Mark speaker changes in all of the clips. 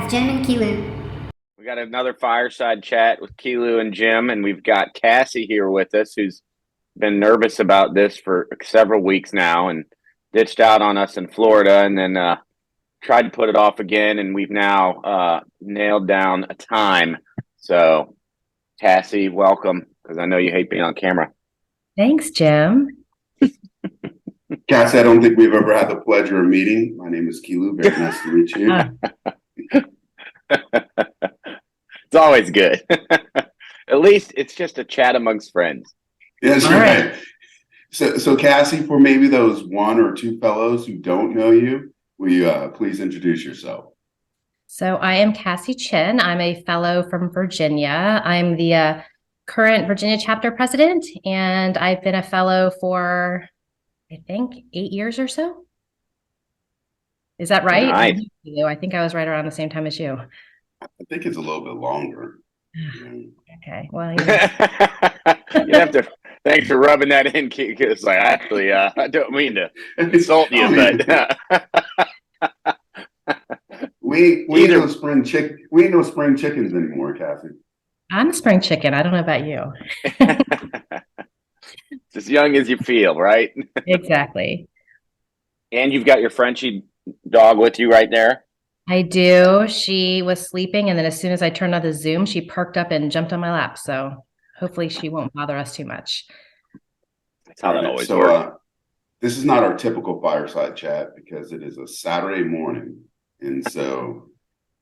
Speaker 1: it's Jim and Kiilu.
Speaker 2: We got another fireside chat with Kiilu and Jim, and we've got Cassie here with us, who's been nervous about this for several weeks now and ditched out on us in Florida, and then tried to put it off again, and we've now nailed down a time. So, Cassie, welcome, because I know you hate being on camera.
Speaker 3: Thanks, Jim.
Speaker 4: Cassie, I don't think we've ever had the pleasure of meeting. My name is Kiilu. Very nice to meet you.
Speaker 2: It's always good. At least it's just a chat amongst friends.
Speaker 4: That's right. So Cassie, for maybe those one or two fellows who don't know you, will you please introduce yourself?
Speaker 3: So I am Cassie Chin. I'm a fellow from Virginia. I'm the current Virginia chapter president, and I've been a fellow for, I think, 8 years or so. Is that right?
Speaker 2: Nice.
Speaker 3: I think I was right around the same time as you.
Speaker 4: I think it's a little bit longer.
Speaker 3: Okay. Well,
Speaker 2: You have to. Thanks for rubbing that in, because like actually, I don't mean to insult you, but
Speaker 4: we ain't no spring chick. We ain't no spring chickens anymore, Cassie.
Speaker 3: I'm a spring chicken. I don't know about you.
Speaker 2: It's as young as you feel, right?
Speaker 3: Exactly.
Speaker 2: And you've got your Frenchie dog with you right there.
Speaker 3: I do. She was sleeping, and then as soon as I turned on the Zoom, she perked up and jumped on my lap. So hopefully she won't bother us too much.
Speaker 2: That's how that always works.
Speaker 4: This is not our typical fireside chat because it is a Saturday morning. And so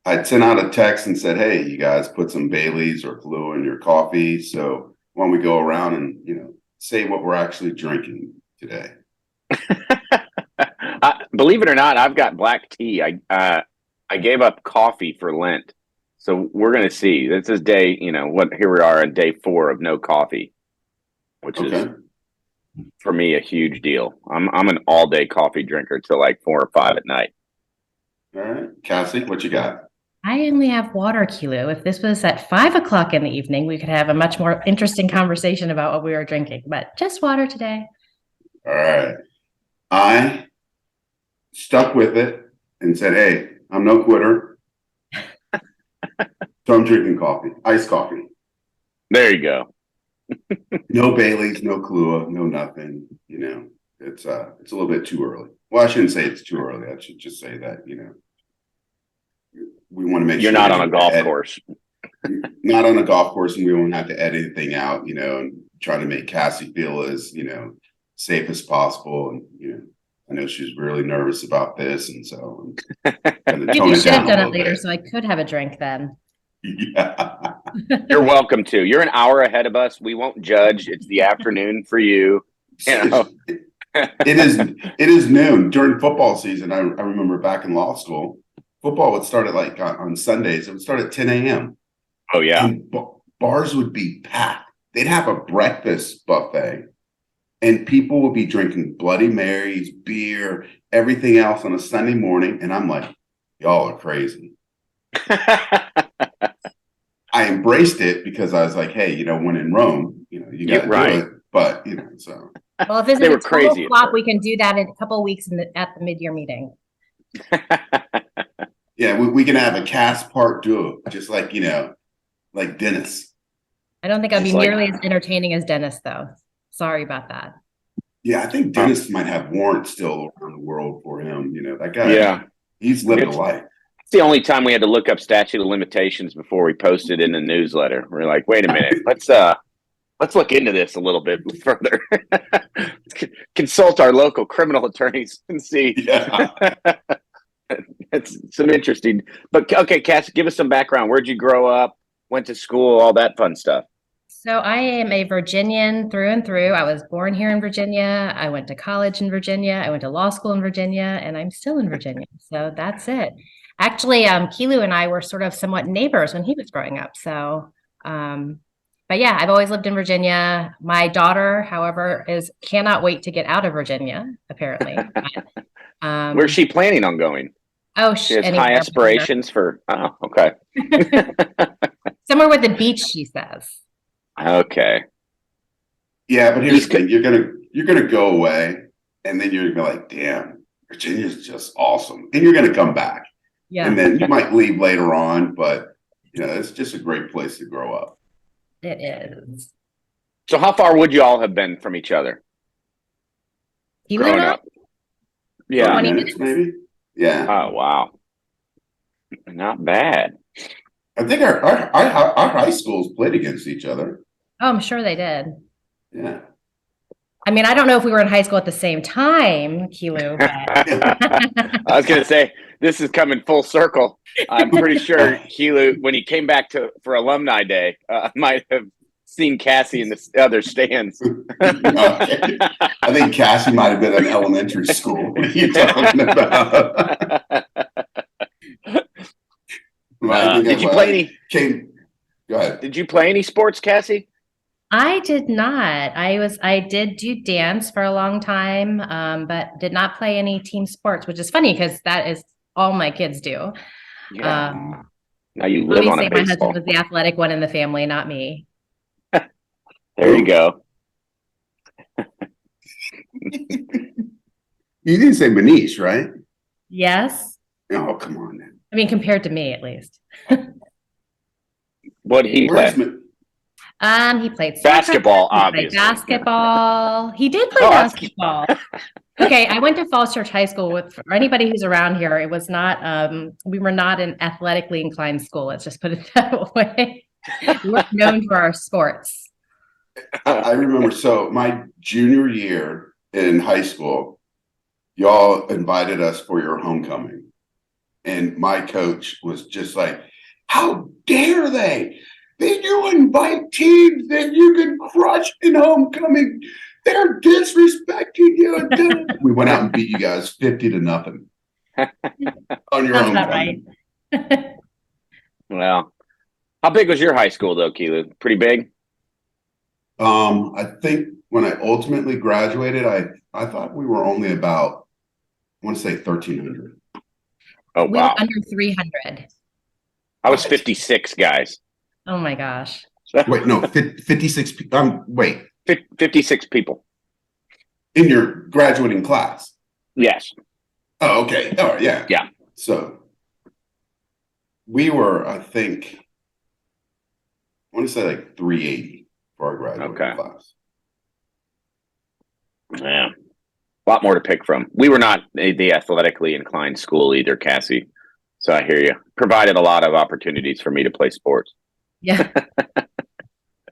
Speaker 4: I sent out a text and said, hey, you guys put some Baileys or Kahlua in your coffee. So why don't we go around and, say what we're actually drinking today?
Speaker 2: Believe it or not, I've got black tea. I gave up coffee for Lent. So we're going to see. This is day, here we are on day 4 of no coffee, which is for me a huge deal. I'm an all day coffee drinker till like 4 or 5 at night.
Speaker 4: All right. Cassie, what you got?
Speaker 3: I only have water, Kiilu. If this was at 5 o'clock in the evening, we could have a much more interesting conversation about what we were drinking, but just water today.
Speaker 4: All right. I stuck with it and said, hey, I'm no quitter. So I'm drinking coffee, iced coffee.
Speaker 2: There you go.
Speaker 4: No Baileys, no Kahlua, no nothing. It's a little bit too early. Well, I shouldn't say it's too early. I should just say that, we want to make
Speaker 2: You're
Speaker 4: sure
Speaker 2: not on a golf course.
Speaker 4: Not on a golf course, and we won't have to edit anything out, and try to make Cassie feel as, safe as possible. And, I know she's really nervous about this, and so I'm going to tone
Speaker 3: You
Speaker 4: it
Speaker 3: should have
Speaker 4: down
Speaker 3: done
Speaker 4: a
Speaker 3: it
Speaker 4: little
Speaker 3: later,
Speaker 4: bit.
Speaker 3: so I could have a drink then.
Speaker 4: Yeah.
Speaker 2: You're welcome to. You're an hour ahead of us. We won't judge. It's the afternoon for you.
Speaker 4: It is noon during football season. I remember back in law school, football would start at on Sundays. It would start at 10 a.m.
Speaker 2: Oh, yeah.
Speaker 4: And bars would be packed. They'd have a breakfast buffet, and people would be drinking Bloody Marys, beer, everything else on a Sunday morning. And I'm like, y'all are crazy. I embraced it because I was like, hey, when in Rome, you got to do it. But, so.
Speaker 3: Well, if this
Speaker 2: They
Speaker 3: is
Speaker 2: were
Speaker 3: a total
Speaker 2: crazy at
Speaker 3: flop,
Speaker 2: first.
Speaker 3: we can do that in a couple of weeks at the mid-year meeting.
Speaker 4: Yeah, we can have a cast part duo, just like, like Dennis.
Speaker 3: I don't think I'd be
Speaker 2: Just like-
Speaker 3: nearly as entertaining as Dennis, though. Sorry about that.
Speaker 4: Yeah, I think Dennis might have warrants still around the world for him. That guy,
Speaker 2: Yeah.
Speaker 4: he's lived a life.
Speaker 2: It's the only time we had to look up statute of limitations before we posted in the newsletter. We're like, wait a minute, let's look into this a little bit further. Consult our local criminal attorneys and see.
Speaker 4: Yeah.
Speaker 2: It's some interesting. But okay, Cass, give us some background. Where'd you grow up? Went to school? All that fun stuff.
Speaker 3: So I am a Virginian through and through. I was born here in Virginia. I went to college in Virginia. I went to law school in Virginia, and I'm still in Virginia. So that's it. Actually, Kiilu and I were sort of somewhat neighbors when he was growing up. So, but yeah, I've always lived in Virginia. My daughter, however, cannot wait to get out of Virginia, apparently.
Speaker 2: Where's she planning on going?
Speaker 3: Oh,
Speaker 2: She has high aspirations for. Oh, okay.
Speaker 3: Somewhere with the beach, she says.
Speaker 2: Okay.
Speaker 4: Yeah, but here's the thing: you're gonna go away, and then you're gonna be like, "Damn, Virginia's just awesome," and you're gonna come back.
Speaker 3: Yeah,
Speaker 4: And then you might leave later on, but it's just a great place to grow up.
Speaker 3: it is.
Speaker 2: So how far would you all have been from each other
Speaker 3: Kiilu
Speaker 2: growing
Speaker 3: and I,
Speaker 2: up? Yeah.
Speaker 3: 20
Speaker 4: minutes,
Speaker 3: minutes.
Speaker 4: maybe. Yeah.
Speaker 2: Oh, wow. Not bad.
Speaker 4: I think our high schools played against each other.
Speaker 3: Oh, I'm sure they did.
Speaker 4: Yeah.
Speaker 3: I mean, I don't know if we were in high school at the same time, Kiilu, but
Speaker 2: I was going to say, this is coming full circle. I'm pretty sure Kiilu, when he came back for Alumni Day, might have seen Cassie in the other stands.
Speaker 4: Okay. I think Cassie might have been in elementary school. What are you talking about?
Speaker 2: Did you play any?
Speaker 4: Go ahead.
Speaker 2: Did you play any sports, Cassie?
Speaker 3: I did not. I did do dance for a long time, but did not play any team sports, which is funny because that is all my kids do.
Speaker 2: Yeah. Now you live on a
Speaker 3: Obviously, my husband
Speaker 2: baseball.
Speaker 3: was the athletic one in the family, not me.
Speaker 2: There you go.
Speaker 4: You didn't say Manish, right?
Speaker 3: Yes.
Speaker 4: Oh, come on, man.
Speaker 3: I mean, compared to me, at least.
Speaker 2: What did he play?
Speaker 3: He played soccer,
Speaker 2: Basketball,
Speaker 3: he played
Speaker 2: obviously.
Speaker 3: basketball. He did play basketball. Okay, I went to Falls Church High School for anybody who's around here. It was not, we were not an athletically inclined school. Let's just put it that way. We were known for our sports.
Speaker 4: I remember, so my junior year in high school, y'all invited us for your homecoming. And my coach was just like, how dare they? Did you invite teams that you can crush in homecoming? They're disrespecting you. We went out and beat you guys 50-0 on your homecoming.
Speaker 3: Right.
Speaker 2: Well, how big was your high school though, Kiilu? Pretty big?
Speaker 4: I think when I ultimately graduated, I thought we were only about, I want to say 1,300.
Speaker 2: Oh,
Speaker 3: We
Speaker 2: wow.
Speaker 3: were under 300.
Speaker 2: I was 56 guys.
Speaker 3: Oh my gosh.
Speaker 4: Wait, no, 56. Wait.
Speaker 2: 56 people.
Speaker 4: In your graduating class?
Speaker 2: Yes.
Speaker 4: Oh, okay. All right. Yeah.
Speaker 2: Yeah.
Speaker 4: So we were, I think, I want to say like 380 for our graduating class.
Speaker 2: Yeah. A lot more to pick from. We were not the athletically inclined school either, Cassie. So I hear you. Provided a lot of opportunities for me to play sports.
Speaker 3: Yeah.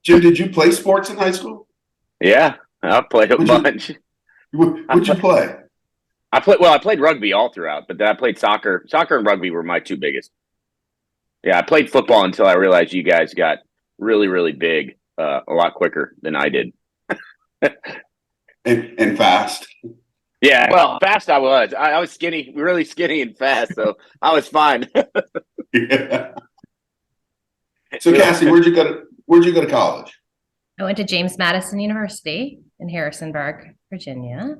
Speaker 4: Jim, did you play sports in high school?
Speaker 2: Yeah, I played a bunch.
Speaker 4: What'd you play?
Speaker 2: I played rugby all throughout, but then I played soccer. Soccer and rugby were my two biggest. Yeah, I played football until I realized you guys got really, really big a lot quicker than I did.
Speaker 4: and fast.
Speaker 2: Yeah, well, fast I was. I was skinny, really skinny and fast, so I was fine.
Speaker 4: Yeah. So Cassie, where'd you go to college?
Speaker 3: I went to James Madison University in Harrisonburg, Virginia.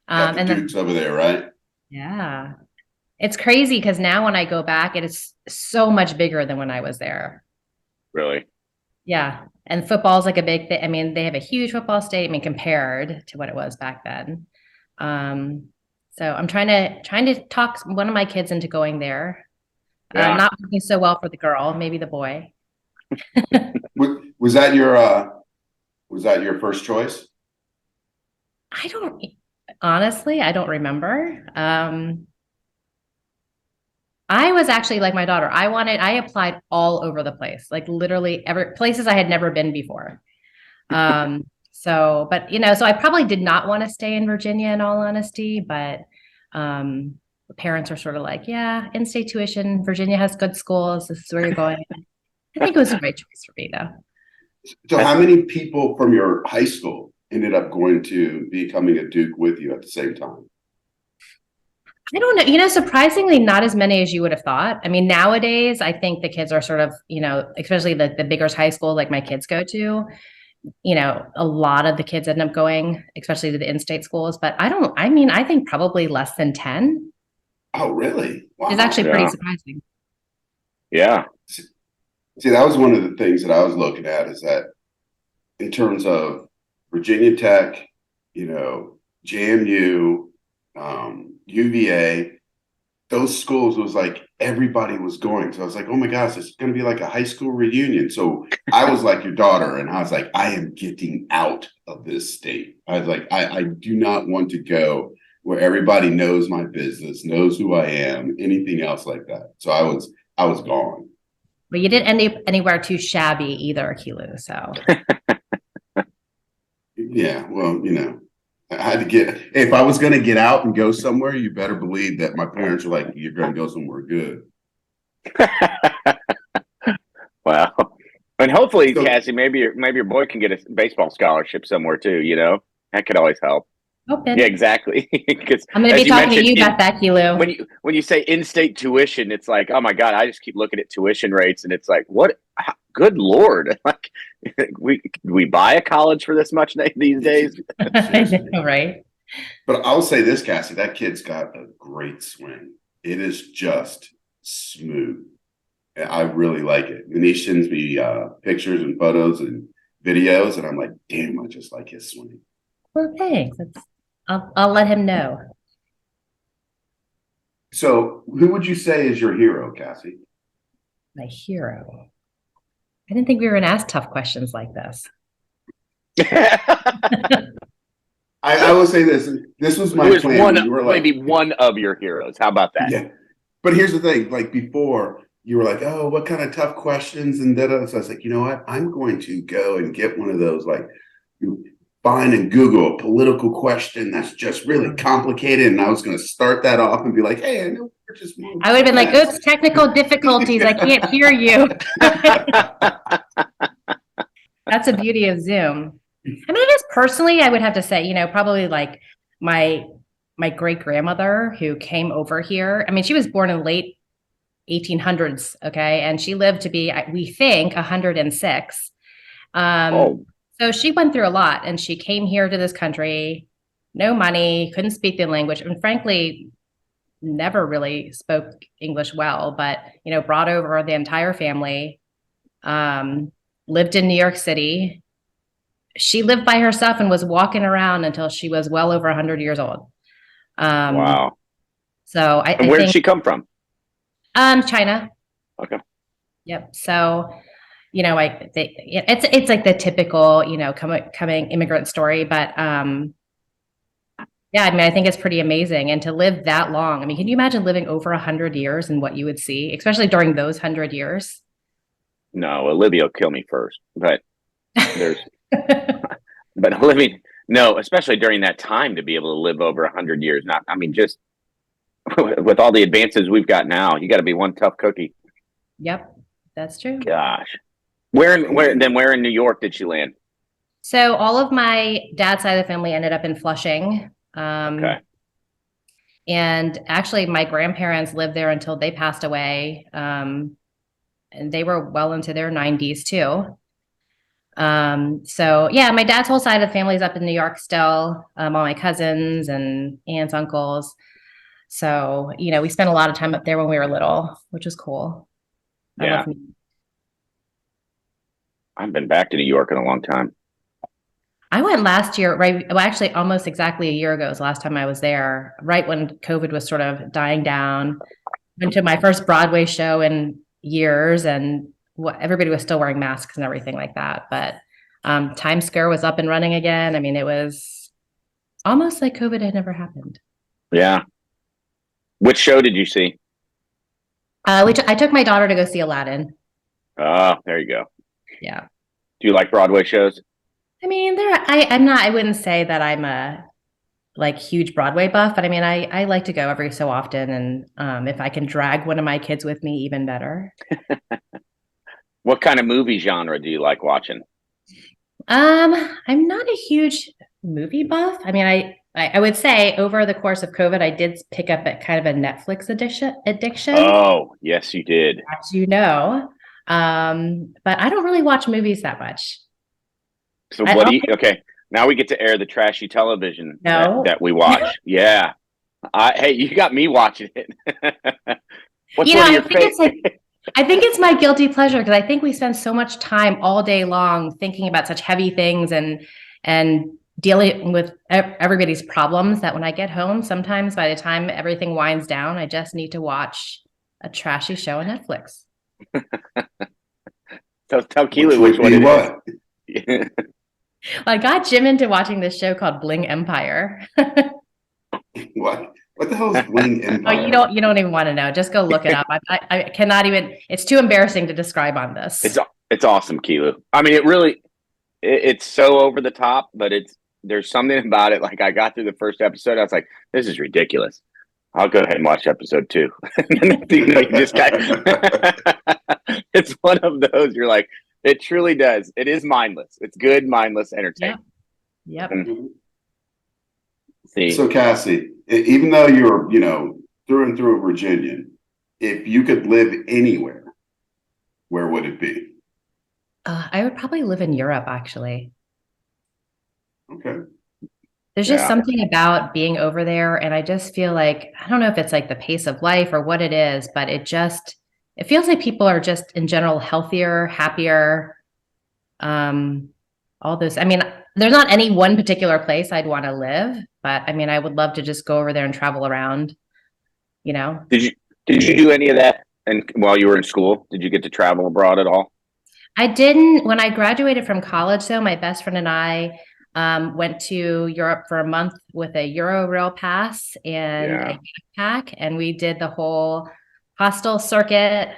Speaker 4: Got the
Speaker 3: And
Speaker 4: Dukes over there, right?
Speaker 3: Yeah. It's crazy because now when I go back, it is so much bigger than when I was there.
Speaker 2: Really?
Speaker 3: Yeah. And football is like a big thing. I mean, they have a huge football stadium, compared to what it was back then. So I'm trying to talk one of my kids into going there.
Speaker 2: Yeah.
Speaker 3: Not working so well for the girl, maybe the boy.
Speaker 4: Was that your first choice?
Speaker 3: Honestly, I don't remember. I was actually like my daughter. I applied all over the place, like literally places I had never been before. So I probably did not want to stay in Virginia in all honesty, but the parents were sort of like, yeah, in-state tuition, Virginia has good schools. This is where you're going. I think it was a great choice for me though.
Speaker 4: So how many people from your high school ended up going to becoming a Duke with you at the same time?
Speaker 3: I don't know. Surprisingly, not as many as you would have thought. I mean, nowadays, I think the kids are sort of, especially the bigger high school like my kids go to, a lot of the kids end up going, especially to the in-state schools. But I think probably less than 10.
Speaker 4: Oh, really? Wow.
Speaker 3: It's actually pretty surprising.
Speaker 2: Yeah.
Speaker 4: See, that was one of the things that I was looking at is that in terms of Virginia Tech, JMU, UVA, those schools was like everybody was going. So I was like, oh my gosh, it's going to be like a high school reunion. So I was like your daughter, and I was like, I am getting out of this state. I was like, I do not want to go where everybody knows my business, knows who I am, anything else like that. So I was gone.
Speaker 3: But you didn't end up anywhere too shabby either, Kiilu. So
Speaker 4: Yeah, well, I had to if I was going to get out and go somewhere, you better believe that my parents were like, you're going to go somewhere good.
Speaker 2: Wow. And hopefully,
Speaker 4: So-
Speaker 2: Cassie, maybe your boy can get a baseball scholarship somewhere too. That could always help.
Speaker 3: open.
Speaker 2: Yeah, exactly. Because
Speaker 3: I'm going to be talking to you about that, Kiilu.
Speaker 2: when you say in-state tuition, it's like, oh my God, I just keep looking at tuition rates, and it's like, what? Good Lord! Like, we buy a college for this much these days?
Speaker 3: I know, right?
Speaker 4: But I'll say this, Cassie, that kid's got a great swing. It is just smooth. I really like it. Manish sends me pictures and photos and videos, and I'm like, damn, I just like his swing.
Speaker 3: Well, thanks. I'll let him know.
Speaker 4: So who would you say is your hero, Cassie?
Speaker 3: My hero. I didn't think we were going to ask tough questions like this.
Speaker 4: I will say this. This was my plan. You were like,
Speaker 2: maybe one of your heroes. How about that?
Speaker 4: yeah. But here's the thing. Like before, you were like, oh, what kind of tough questions? And da-da. So I was like, you know what? I'm going to go and get one of those, like, find and Google a political question that's just really complicated. And I was going to start that off and be like, hey, I know we're just.
Speaker 3: I would have been like, oops, technical difficulties. I can't hear you. That's the beauty of Zoom. I mean, I guess personally, I would have to say, probably like my great grandmother who came over here. I mean, she was born in late 1800s. Okay. And she lived to be, we think, 106. So she went through a lot, and she came here to this country, no money, couldn't speak the language, and frankly, never really spoke English well, but, brought over the entire family, lived in New York City. She lived by herself and was walking around until she was well over 100 years old.
Speaker 2: Wow.
Speaker 3: So
Speaker 2: and where did she come from?
Speaker 3: China.
Speaker 2: Okay.
Speaker 3: Yep. So, it's like the typical, coming immigrant story, but yeah, I mean, I think it's pretty amazing, and to live that long. I mean, can you imagine living over 100 years and what you would see, especially during those 100 years?
Speaker 2: No, Olivia will kill me first, but there's, but living, no, especially during that time, to be able to live over 100 years. Just with all the advances we've got now, you got to be one tough cookie.
Speaker 3: Yep, that's true.
Speaker 2: Gosh. Where in New York did she land?
Speaker 3: So all of my dad's side of the family ended up in Flushing.
Speaker 2: Okay.
Speaker 3: And actually my grandparents lived there until they passed away. And they were well into their 90s too. So yeah, my dad's whole side of the family is up in New York still. All my cousins and aunts, uncles. So, we spent a lot of time up there when we were little, which was cool.
Speaker 2: Yeah. I've been back to New York in a long time.
Speaker 3: I went last year, right? Well, actually, almost exactly a year ago was the last time I was there, right when COVID was sort of dying down. Went to my first Broadway show in years, and everybody was still wearing masks and everything like that. But Times Square was up and running again. I mean, it was almost like COVID had never happened.
Speaker 2: Yeah. Which show did you see?
Speaker 3: I took my daughter to go see Aladdin.
Speaker 2: Oh, there you go.
Speaker 3: Yeah.
Speaker 2: Do you like Broadway shows?
Speaker 3: I mean, I wouldn't say that I'm a huge Broadway buff, but I mean, I like to go every so often. And if I can drag one of my kids with me, even better.
Speaker 2: What kind of movie genre do you like watching?
Speaker 3: I'm not a huge movie buff. I mean, I would say over the course of COVID, I did pick up a kind of a Netflix addiction.
Speaker 2: Oh, yes, you did.
Speaker 3: As you know. But I don't really watch movies that much.
Speaker 2: So okay, now we get to air the trashy television that we watch. Yeah. Hey, you got me watching it. What's one of your favorite?
Speaker 3: I think it's my guilty pleasure because I think we spend so much time all day long thinking about such heavy things and dealing with everybody's problems that when I get home, sometimes by the time everything winds down, I just need to watch a trashy show on Netflix.
Speaker 2: So tell
Speaker 4: Which
Speaker 2: Kiilu
Speaker 4: would
Speaker 2: which one
Speaker 4: be
Speaker 2: it
Speaker 4: what?
Speaker 2: is.
Speaker 3: I got Jim into watching this show called Bling Empire.
Speaker 4: What? What the hell is Bling
Speaker 3: Oh,
Speaker 4: Empire?
Speaker 3: you don't even want to know. Just go look it up. I cannot even. It's too embarrassing to describe on this.
Speaker 2: It's awesome, Kiilu. I mean, it's so over the top, but there's something about it. Like I got through the first episode, I was like, this is ridiculous. I'll go ahead and watch episode 2. You just got, it's one of those, you're like, it truly does. It is mindless. It's good, mindless entertainment.
Speaker 3: Yep.
Speaker 2: See,
Speaker 4: So Cassie, even though you're, through and through a Virginian, if you could live anywhere, where would it be?
Speaker 3: I would probably live in Europe, actually.
Speaker 4: Okay.
Speaker 3: There's just something about being over there, and I just feel like, I don't know if it's like the pace of life or what it is, but it feels like people are just in general healthier, happier. All this. I mean, there's not any one particular place I'd want to live, but I mean, I would love to just go over there and travel around,
Speaker 2: Did you do any of that while you were in school? Did you get to travel abroad at all?
Speaker 3: I didn't. When I graduated from college, though, my best friend and I went to Europe for a month with a Euro pass and a backpack, and we did the whole hostel circuit,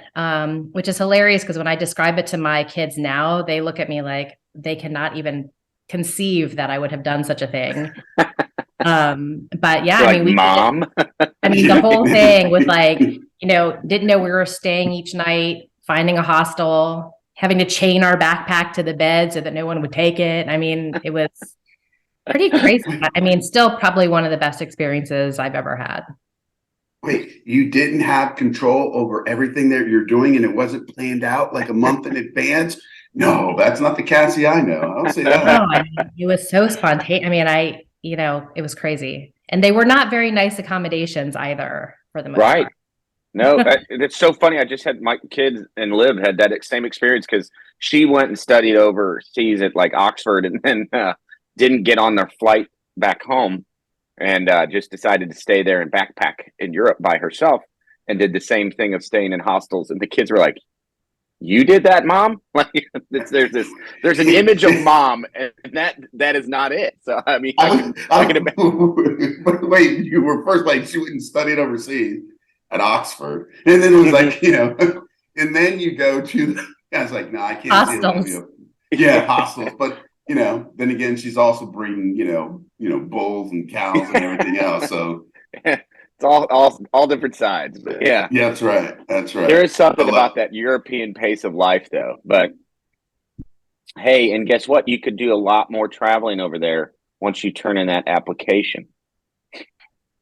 Speaker 3: which is hilarious because when I describe it to my kids now, they look at me like they cannot even conceive that I would have done such a thing. But yeah,
Speaker 2: I mean, Mom.
Speaker 3: The whole thing with didn't know we were staying each night, finding a hostel, having to chain our backpack to the bed so that no one would take it. I mean, it was pretty crazy. I mean, still probably one of the best experiences I've ever had.
Speaker 4: Wait, you didn't have control over everything that you're doing and it wasn't planned out like a month in advance? No, that's not the Cassie I know. I don't say that.
Speaker 3: No, I mean, it was so spontaneous. I mean, it was crazy. And they were not very nice accommodations either for the most part.
Speaker 2: No, it's so funny. I just had my kids and Liv had that same experience because she went and studied overseas at like Oxford and then didn't get on their flight back home and just decided to stay there and backpack in Europe by herself and did the same thing of staying in hostels. And the kids were like, "You did that, Mom?" Like there's an image of Mom, and that is not it. So I mean,
Speaker 4: wait, you were first like she went and studied overseas at Oxford, and then it was like and then you go to I was like, no, I can't
Speaker 3: hostels.
Speaker 4: See that. Hostels, but then again, she's also breeding bulls and cows and everything else, so.
Speaker 2: It's all different sides. But yeah,
Speaker 4: that's right.
Speaker 2: There is something about that European pace of life, though. But hey, and guess what? You could do a lot more traveling over there once you turn in that application.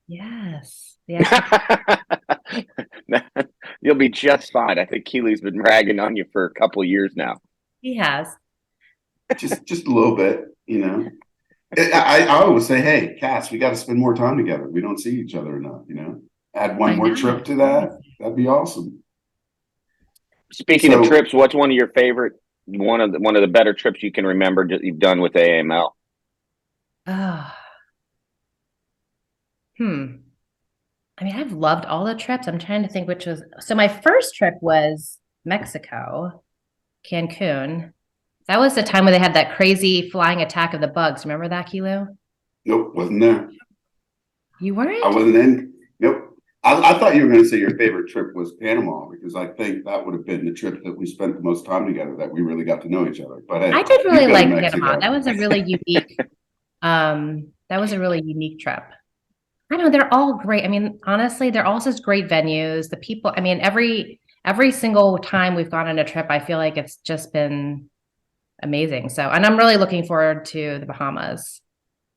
Speaker 3: Yes.
Speaker 2: You'll be just fine. I think Keely's been ragging on you for a couple of years now.
Speaker 3: He has.
Speaker 4: Just a little bit, I always say, hey, Cass, we got to spend more time together. We don't see each other enough, Add one more trip to that. That'd be awesome.
Speaker 2: Speaking of trips, what's one of your favorite, one of the better trips you can remember that you've done with Aaml?
Speaker 3: I mean, I've loved all the trips. I'm trying to think which was. So my first trip was Mexico, Cancun. That was the time where they had that crazy flying attack of the bugs. Remember that, Kiilu?
Speaker 4: Nope, wasn't there.
Speaker 3: You weren't?
Speaker 4: I wasn't in. Nope. I thought you were going to say your favorite trip was Panama because I think that would have been the trip that we spent the most time together, that we really got to know each other. But hey,
Speaker 3: I did really like Panama. That was a really unique. That was a really unique trip. I know they're all great. I mean, honestly, they're all such great venues. The people. I mean, every single time we've gone on a trip, I feel like it's just been amazing. So, and I'm really looking forward to the Bahamas.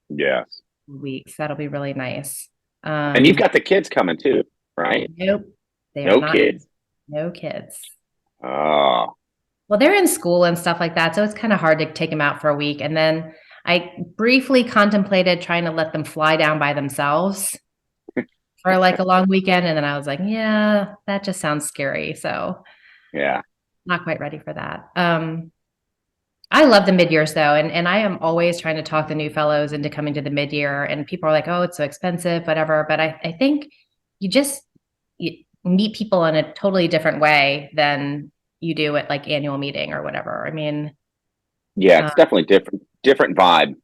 Speaker 2: Yes.
Speaker 3: Weeks. That'll be really nice.
Speaker 2: And you've got the kids coming too, right?
Speaker 3: Nope.
Speaker 2: No kids.
Speaker 3: No kids.
Speaker 2: Oh.
Speaker 3: Well, they're in school and stuff like that. So it's kind of hard to take them out for a week. And then I briefly contemplated trying to let them fly down by themselves for like a long weekend. And then I was like, yeah, that just sounds scary. So
Speaker 2: yeah,
Speaker 3: not quite ready for that. I love the mid-years though. And I am always trying to talk the new fellows into coming to the mid-year, and people are like, oh, it's so expensive, whatever. But I think meet people in a totally different way than you do at like annual meeting or whatever. I mean,
Speaker 2: Yeah, it's definitely different vibe.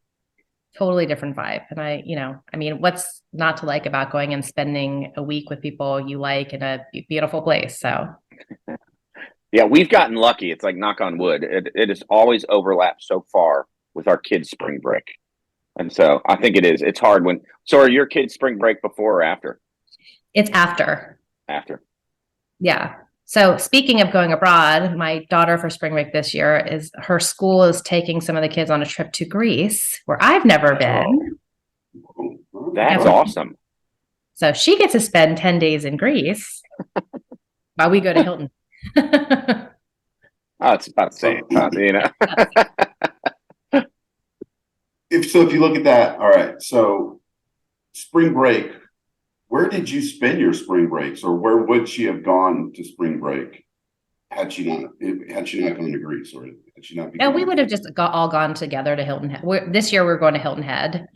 Speaker 3: totally different vibe. And I mean, what's not to like about going and spending a week with people you like in a beautiful place? So
Speaker 2: Yeah, we've gotten lucky. It's like knock on wood. It has always overlapped so far with our kids' spring break. And so I think it is. It's hard when. So are your kids' spring break before or after?
Speaker 3: it's after.
Speaker 2: After.
Speaker 3: Yeah. So speaking of going abroad, my daughter for spring break this year is her school is taking some of the kids on a trip to Greece where I've never been.
Speaker 2: That's
Speaker 3: Yeah.
Speaker 2: awesome.
Speaker 3: So she gets to spend 10 days in Greece while we go to Hilton.
Speaker 2: Oh, it's about the same. You know.
Speaker 4: If you look at that, all right. So spring break, where did you spend your spring breaks, or where would she have gone to spring break had she not gone to Greece, or had she not?
Speaker 3: No, we would have just all gone together to Hilton Head. This year we're going to Hilton Head.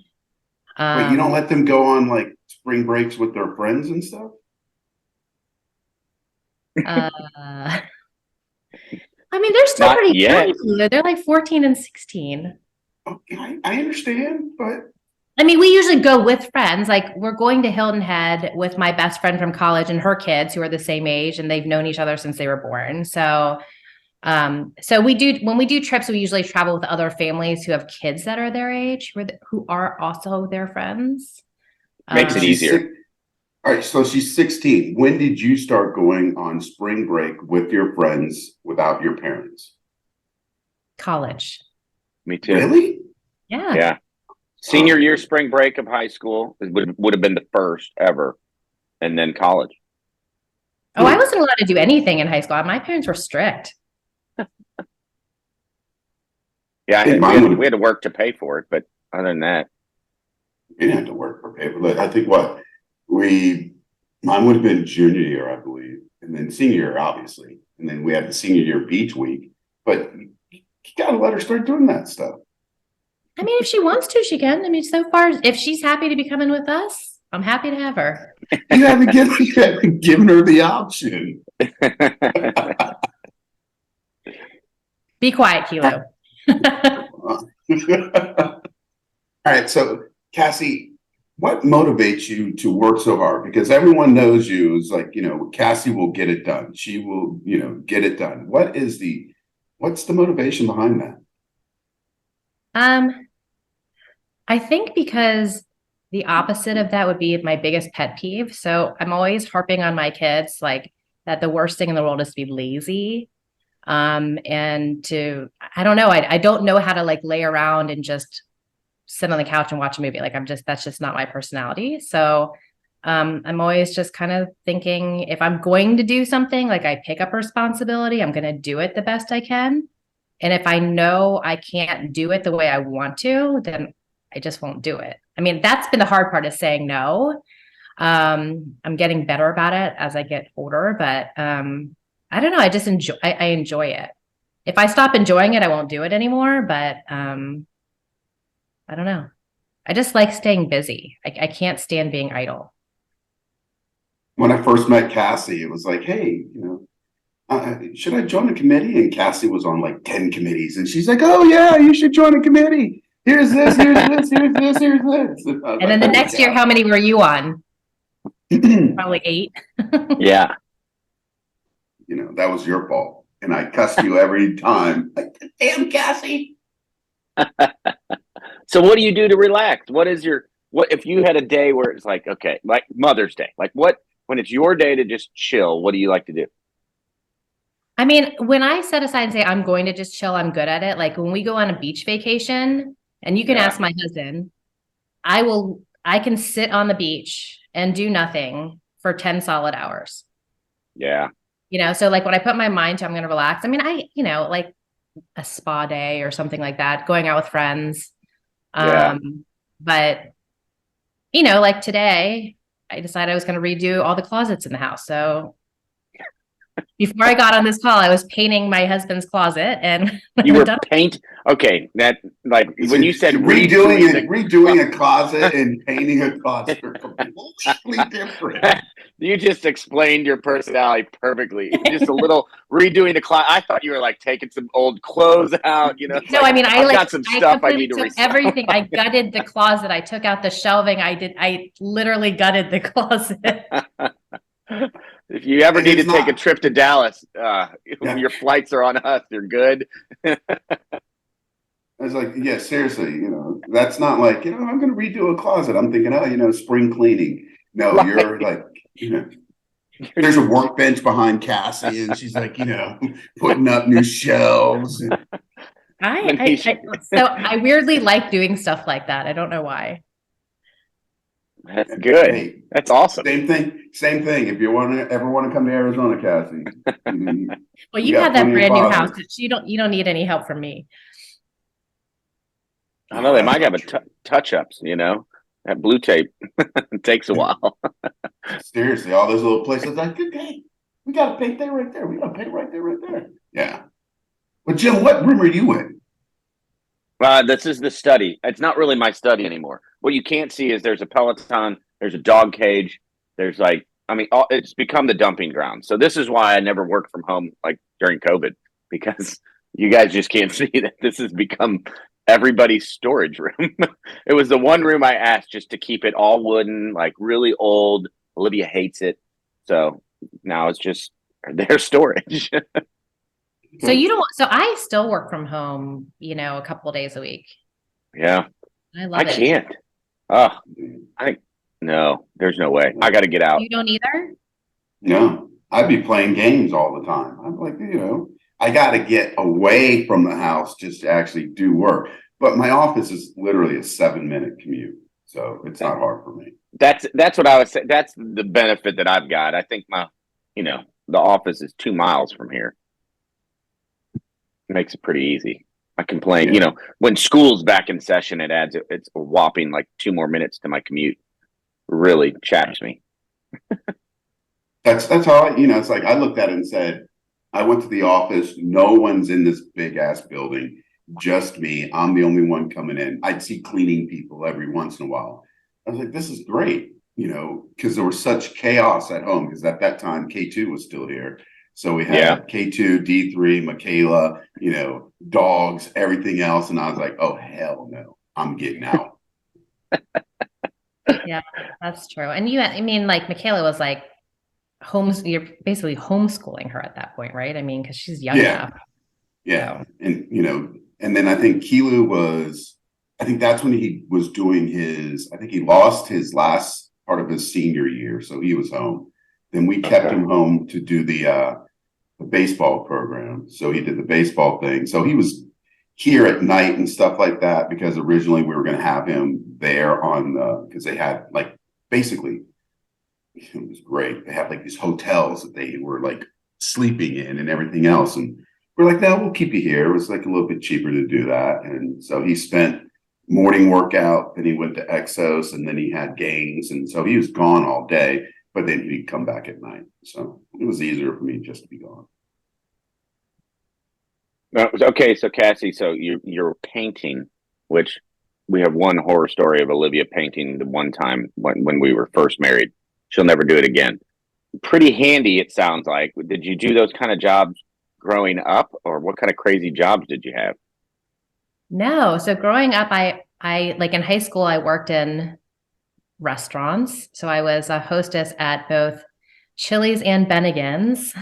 Speaker 4: Wait, you don't let them go on like spring breaks with their friends and stuff?
Speaker 3: I mean, they're still
Speaker 2: Not
Speaker 3: pretty
Speaker 2: yet.
Speaker 3: young. They're like 14 and 16.
Speaker 4: Okay, I understand, but
Speaker 3: I mean, we usually go with friends. Like we're going to Hilton Head with my best friend from college and her kids who are the same age and they've known each other since they were born. So we do, when we do trips, we usually travel with other families who have kids that are their age, who are also their friends.
Speaker 2: Makes it easier.
Speaker 4: All right, so she's 16. When did you start going on spring break with your friends without your parents?
Speaker 3: College.
Speaker 2: Me too.
Speaker 4: Really?
Speaker 3: Yeah.
Speaker 2: Yeah. Senior year spring break of high school would have been the first ever, and then college.
Speaker 3: Oh, I wasn't allowed to do anything in high school. My parents were strict.
Speaker 2: Yeah, we had to work to pay for it, but other than that,
Speaker 4: we didn't have to work for paper. I think mine would have been junior year, I believe, and then senior year, obviously, and then we had the senior year beach week. But you got to let her start doing that stuff.
Speaker 3: I mean, if she wants to, she can. I mean, so far, if she's happy to be coming with us, I'm happy to have her.
Speaker 4: You haven't given her the option.
Speaker 3: Be quiet, Kiilu.
Speaker 4: All right, so Cassie, what motivates you to work so hard? Because everyone knows you as like, Cassie will get it done. She will, get it done. What's the motivation behind that?
Speaker 3: I think because the opposite of that would be my biggest pet peeve. So I'm always harping on my kids, like that the worst thing in the world is to be lazy. And I don't know, I don't know how to like lay around and just sit on the couch and watch a movie. Like that's just not my personality. So I'm always just kind of thinking if I'm going to do something, like I pick up responsibility, I'm going to do it the best I can. And if I know I can't do it the way I want to, then I just won't do it. I mean, that's been the hard part, is saying no. I'm getting better about it as I get older, but I don't know. I just I enjoy it. If I stop enjoying it, I won't do it anymore. But I don't know. I just like staying busy. I can't stand being idle.
Speaker 4: When I first met Cassie, it was like, hey, should I join a committee? And Cassie was on like 10 committees. And she's like, oh, yeah, you should join a committee. Here's this, here's this, here's this, here's this.
Speaker 3: And then the next year, how many were you on? Probably 8.
Speaker 2: Yeah.
Speaker 4: That was your fault. And I cussed you every time. Like, damn, Cassie.
Speaker 2: So what do you do to relax? What if you had a day where it's like, okay, like Mother's Day, like when it's your day to just chill, what do you like to do?
Speaker 3: I mean, when I set aside and say I'm going to just chill, I'm good at it. Like when we go on a beach vacation, and you can ask my husband, I can sit on the beach and do nothing for 10 solid hours.
Speaker 2: Yeah.
Speaker 3: So like when I put my mind to I'm going to relax, I mean, like a spa day or something like that, going out with friends. But like today I decided I was going to redo all the closets in the house. So Before I got on this call, I was painting my husband's closet, and
Speaker 2: You
Speaker 3: we're
Speaker 2: were
Speaker 3: done.
Speaker 2: okay. That like when you said
Speaker 4: redoing a closet and painting a closet are completely different.
Speaker 2: You just explained your personality perfectly. Just a little redoing the closet. I thought you were like taking some old clothes out. You know,
Speaker 3: No,
Speaker 2: like,
Speaker 3: I mean,
Speaker 2: I've got some stuff I need to
Speaker 3: took
Speaker 2: recycle.
Speaker 3: everything. I gutted the closet. I took out the shelving. I literally gutted the closet.
Speaker 2: If you ever
Speaker 4: And
Speaker 2: need to
Speaker 4: it's
Speaker 2: take a
Speaker 4: not-
Speaker 2: trip to Dallas,
Speaker 4: Yeah.
Speaker 2: your flights are on us. You're good.
Speaker 4: I was like, yeah, seriously, that's not like, I'm going to redo a closet. I'm thinking, oh, spring cleaning. No,
Speaker 2: Right.
Speaker 4: you're like, there's a workbench behind Cassie, and she's like, putting up new shelves.
Speaker 3: So I weirdly like doing stuff like that. I don't know why.
Speaker 2: That's good.
Speaker 4: Hey,
Speaker 2: that's awesome.
Speaker 4: Same thing. If you ever want to come to Arizona, Cassie.
Speaker 3: Well, you have that brand new house. You don't need any help from me.
Speaker 2: I know they might have touch-ups, that blue tape. It takes a while.
Speaker 4: Seriously, all those little places like, okay, we got to paint there right there. We got to paint right there. Yeah. But Jim, what room are you in?
Speaker 2: This is the study. It's not really my study anymore. What you can't see is there's a Peloton, there's a dog cage, there's it's become the dumping ground. So this is why I never worked from home like during COVID, because you guys just can't see that this has become everybody's storage room. It was the one room I asked just to keep it all wooden, like really old. Olivia hates it. So now it's just their storage.
Speaker 3: So I still work from home, a couple of days a week.
Speaker 2: Yeah.
Speaker 3: I love it.
Speaker 2: I can't. Oh, no, there's no way. I got to get out.
Speaker 3: You don't either?
Speaker 4: No, I'd be playing games all the time. I'm like, I got to get away from the house just to actually do work. But my office is literally a 7-minute commute. So it's not hard for me.
Speaker 2: That's what I was saying. That's the benefit that I've got. I think the office is 2 miles from here. It makes it pretty easy. I complain, when school's back in session, it's a whopping like 2 more minutes to my commute. Really chaps me.
Speaker 4: That's how it's like I looked at it and said, I went to the office. No one's in this big ass building, just me. I'm the only one coming in. I'd see cleaning people every once in a while. I was like, this is great, because there was such chaos at home. Because at that time, K2 was still here. So we had K2, D3, Michaela, dogs, everything else. And I was like, oh, hell no, I'm getting out.
Speaker 3: Yeah, that's true. And like Michaela was like, you're basically homeschooling her at that point, right? I mean, because she's young enough.
Speaker 4: Yeah. So. And then I think Kiilu I think that's when he was doing I think he lost his last part of his senior year. So he was home. Then we kept him home to do the baseball program. So he did the baseball thing. So he was here at night and stuff like that, because originally we were going to have him there because they had basically, it was great. They had these hotels that they were sleeping in and everything else. And we're like, no, we'll keep you here. It was a little bit cheaper to do that. And so he spent morning workout, then he went to Exos, and then he had games. And so he was gone all day, but then he'd come back at night. So it was easier for me just to be gone.
Speaker 2: Okay, so Cassie, you're painting, which we have one horror story of Olivia painting the one time when we were first married. She'll never do it again. Pretty handy, it sounds like. Did you do those kind of jobs growing up, or what kind of crazy jobs did you have?
Speaker 3: No. So growing up, I in high school, I worked in restaurants. So I was a hostess at both Chili's and Bennigan's.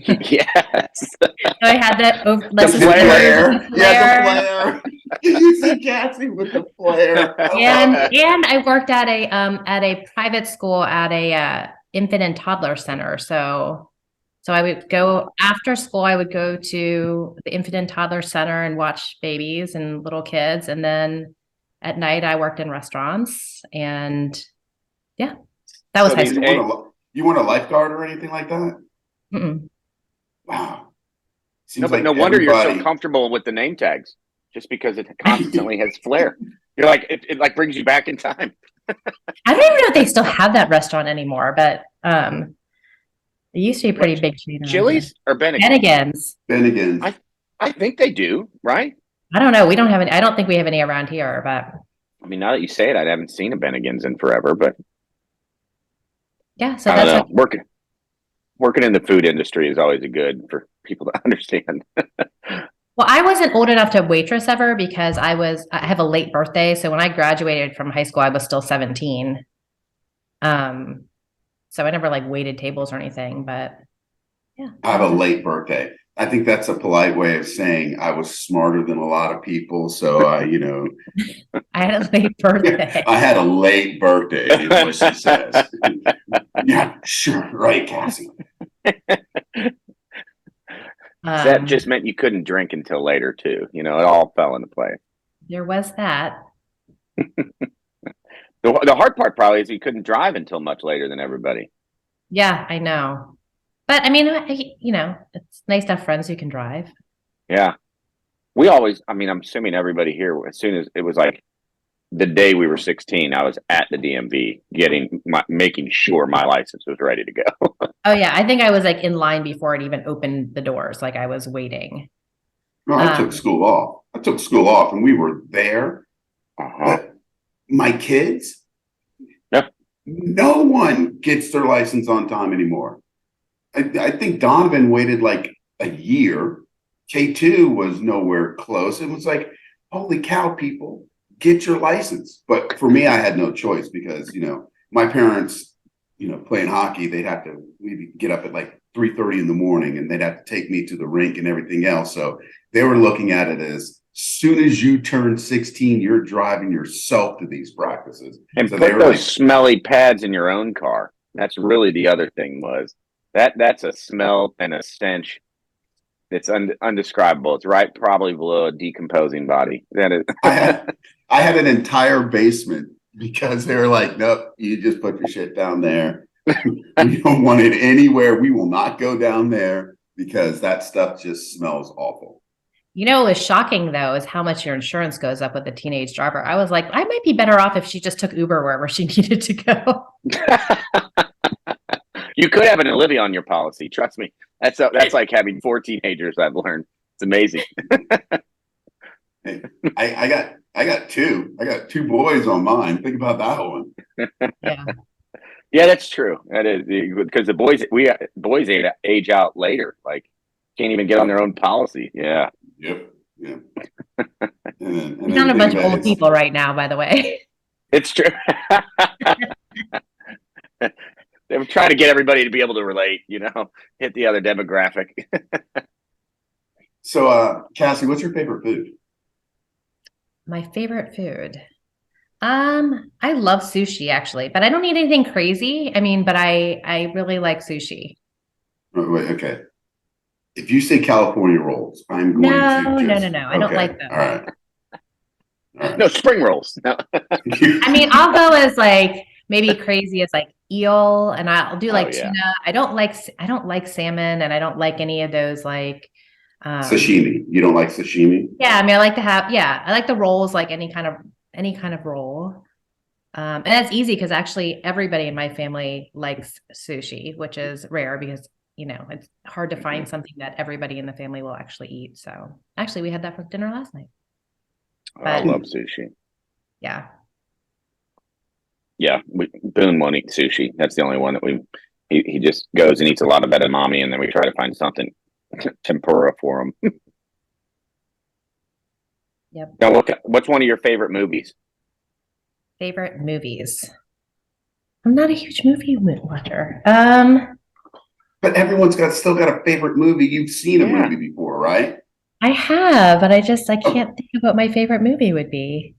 Speaker 2: Yes.
Speaker 3: So I had
Speaker 4: the flare. Yeah, the flare. You see Cassie with the flare.
Speaker 3: And I worked at a private school at a infant and toddler center. So I would go after school. I would go to the infant and toddler center and watch babies and little kids, and then at night I worked in restaurants. And yeah, that was high school.
Speaker 4: You weren't a lifeguard or anything like that?
Speaker 3: Mm-mm.
Speaker 4: Wow.
Speaker 2: No wonder you're so comfortable with the name tags, just because it constantly has flair. You're like, it brings you back in time.
Speaker 3: I don't even know if they still have that restaurant anymore, but It used to be a pretty big chain around here.
Speaker 2: Chili's or Bennigan's?
Speaker 3: Bennigan's.
Speaker 4: Bennigan's.
Speaker 2: I think they do, right?
Speaker 3: I don't know. We don't have any. I don't think we have any around here, but
Speaker 2: I mean, now that you say it, I haven't seen a Bennigan's in forever, but
Speaker 3: yeah. So
Speaker 2: I don't
Speaker 3: that's
Speaker 2: know. Working in the food industry is always good for people to understand.
Speaker 3: well, I wasn't old enough to waitress ever because I have a late birthday. So when I graduated from high school, I was still 17. So I never like waited tables or anything, but yeah.
Speaker 4: I have a late birthday. I think that's a polite way of saying I was smarter than a lot of people. So I
Speaker 3: had a late birthday.
Speaker 4: I had a late birthday, is what she says. Yeah, sure. Right, Cassie.
Speaker 2: That just meant you couldn't drink until later too. It all fell into place.
Speaker 3: There was that.
Speaker 2: The hard part probably is you couldn't drive until much later than everybody.
Speaker 3: Yeah, I know. But I mean, it's nice to have friends who can drive.
Speaker 2: Yeah. I'm assuming everybody here, as soon as it was like the day we were 16, I was at the DMV making sure my license was ready to go.
Speaker 3: Oh yeah. I think I was like in line before it even opened the doors. Like I was waiting.
Speaker 4: No, I took school off. And we were there. But my kids, no one gets their license on time anymore. I think Donovan waited like a year. K2 was nowhere close. It was like, holy cow, people, get your license. But for me, I had no choice because, my parents, playing hockey, we'd get up at like 3:30 in the morning and they'd have to take me to the rink and everything else. So they were looking at it as soon as you turn 16, you're driving yourself to these practices.
Speaker 2: And
Speaker 4: so
Speaker 2: put those smelly pads in your own car. That's really the other thing was that's a smell and a stench. It's undescribable. It's right probably below a decomposing body. That is.
Speaker 4: I had an entire basement because they were like, nope, you just put your shit down there. We don't want it anywhere. We will not go down there because that stuff just smells awful.
Speaker 3: What was shocking though is how much your insurance goes up with a teenage driver. I was like, I might be better off if she just took Uber wherever she needed to go.
Speaker 2: You could have an Olivia on your policy. Trust me. That's like having 4 teenagers. I've learned. It's amazing.
Speaker 4: Hey, I got two. I got 2 boys on mine. Think about that one.
Speaker 3: Yeah.
Speaker 2: Yeah, that's true. That is because the boys age out later. Like can't even get on their own policy. Yeah.
Speaker 4: Yep. Yeah.
Speaker 3: We're not a bunch of old people right now, by the way.
Speaker 2: It's true. They were trying to get everybody to be able to relate, hit the other demographic.
Speaker 4: So, Cassie, what's your favorite food?
Speaker 3: My favorite food. I love sushi actually, but I don't eat anything crazy. I mean, but I really like sushi.
Speaker 4: Wait, okay. If you say California rolls, I'm going to
Speaker 3: No. I don't like them.
Speaker 4: All right.
Speaker 2: No, spring rolls. No.
Speaker 3: I mean, I'll go as like maybe crazy as like eel, and I'll do like tuna. I don't like salmon, and I don't like any of those like
Speaker 4: sashimi. You don't like sashimi?
Speaker 3: Yeah, I mean, I like the rolls, like any kind of roll. And that's easy because actually everybody in my family likes sushi, which is rare because it's hard to find something that everybody in the family will actually eat. So actually we had that for dinner last night.
Speaker 2: I love sushi.
Speaker 3: Yeah.
Speaker 2: Yeah. Boone won't eat sushi. That's the only one that he just goes and eats a lot of edamame and then we try to find something tempura for him.
Speaker 3: Yep.
Speaker 2: Now, what's one of your favorite movies?
Speaker 3: Favorite movies. I'm not a huge movie watcher.
Speaker 4: But everyone's still got a favorite movie. You've seen a movie before, right?
Speaker 3: I have, but I can't think of what my favorite movie would be.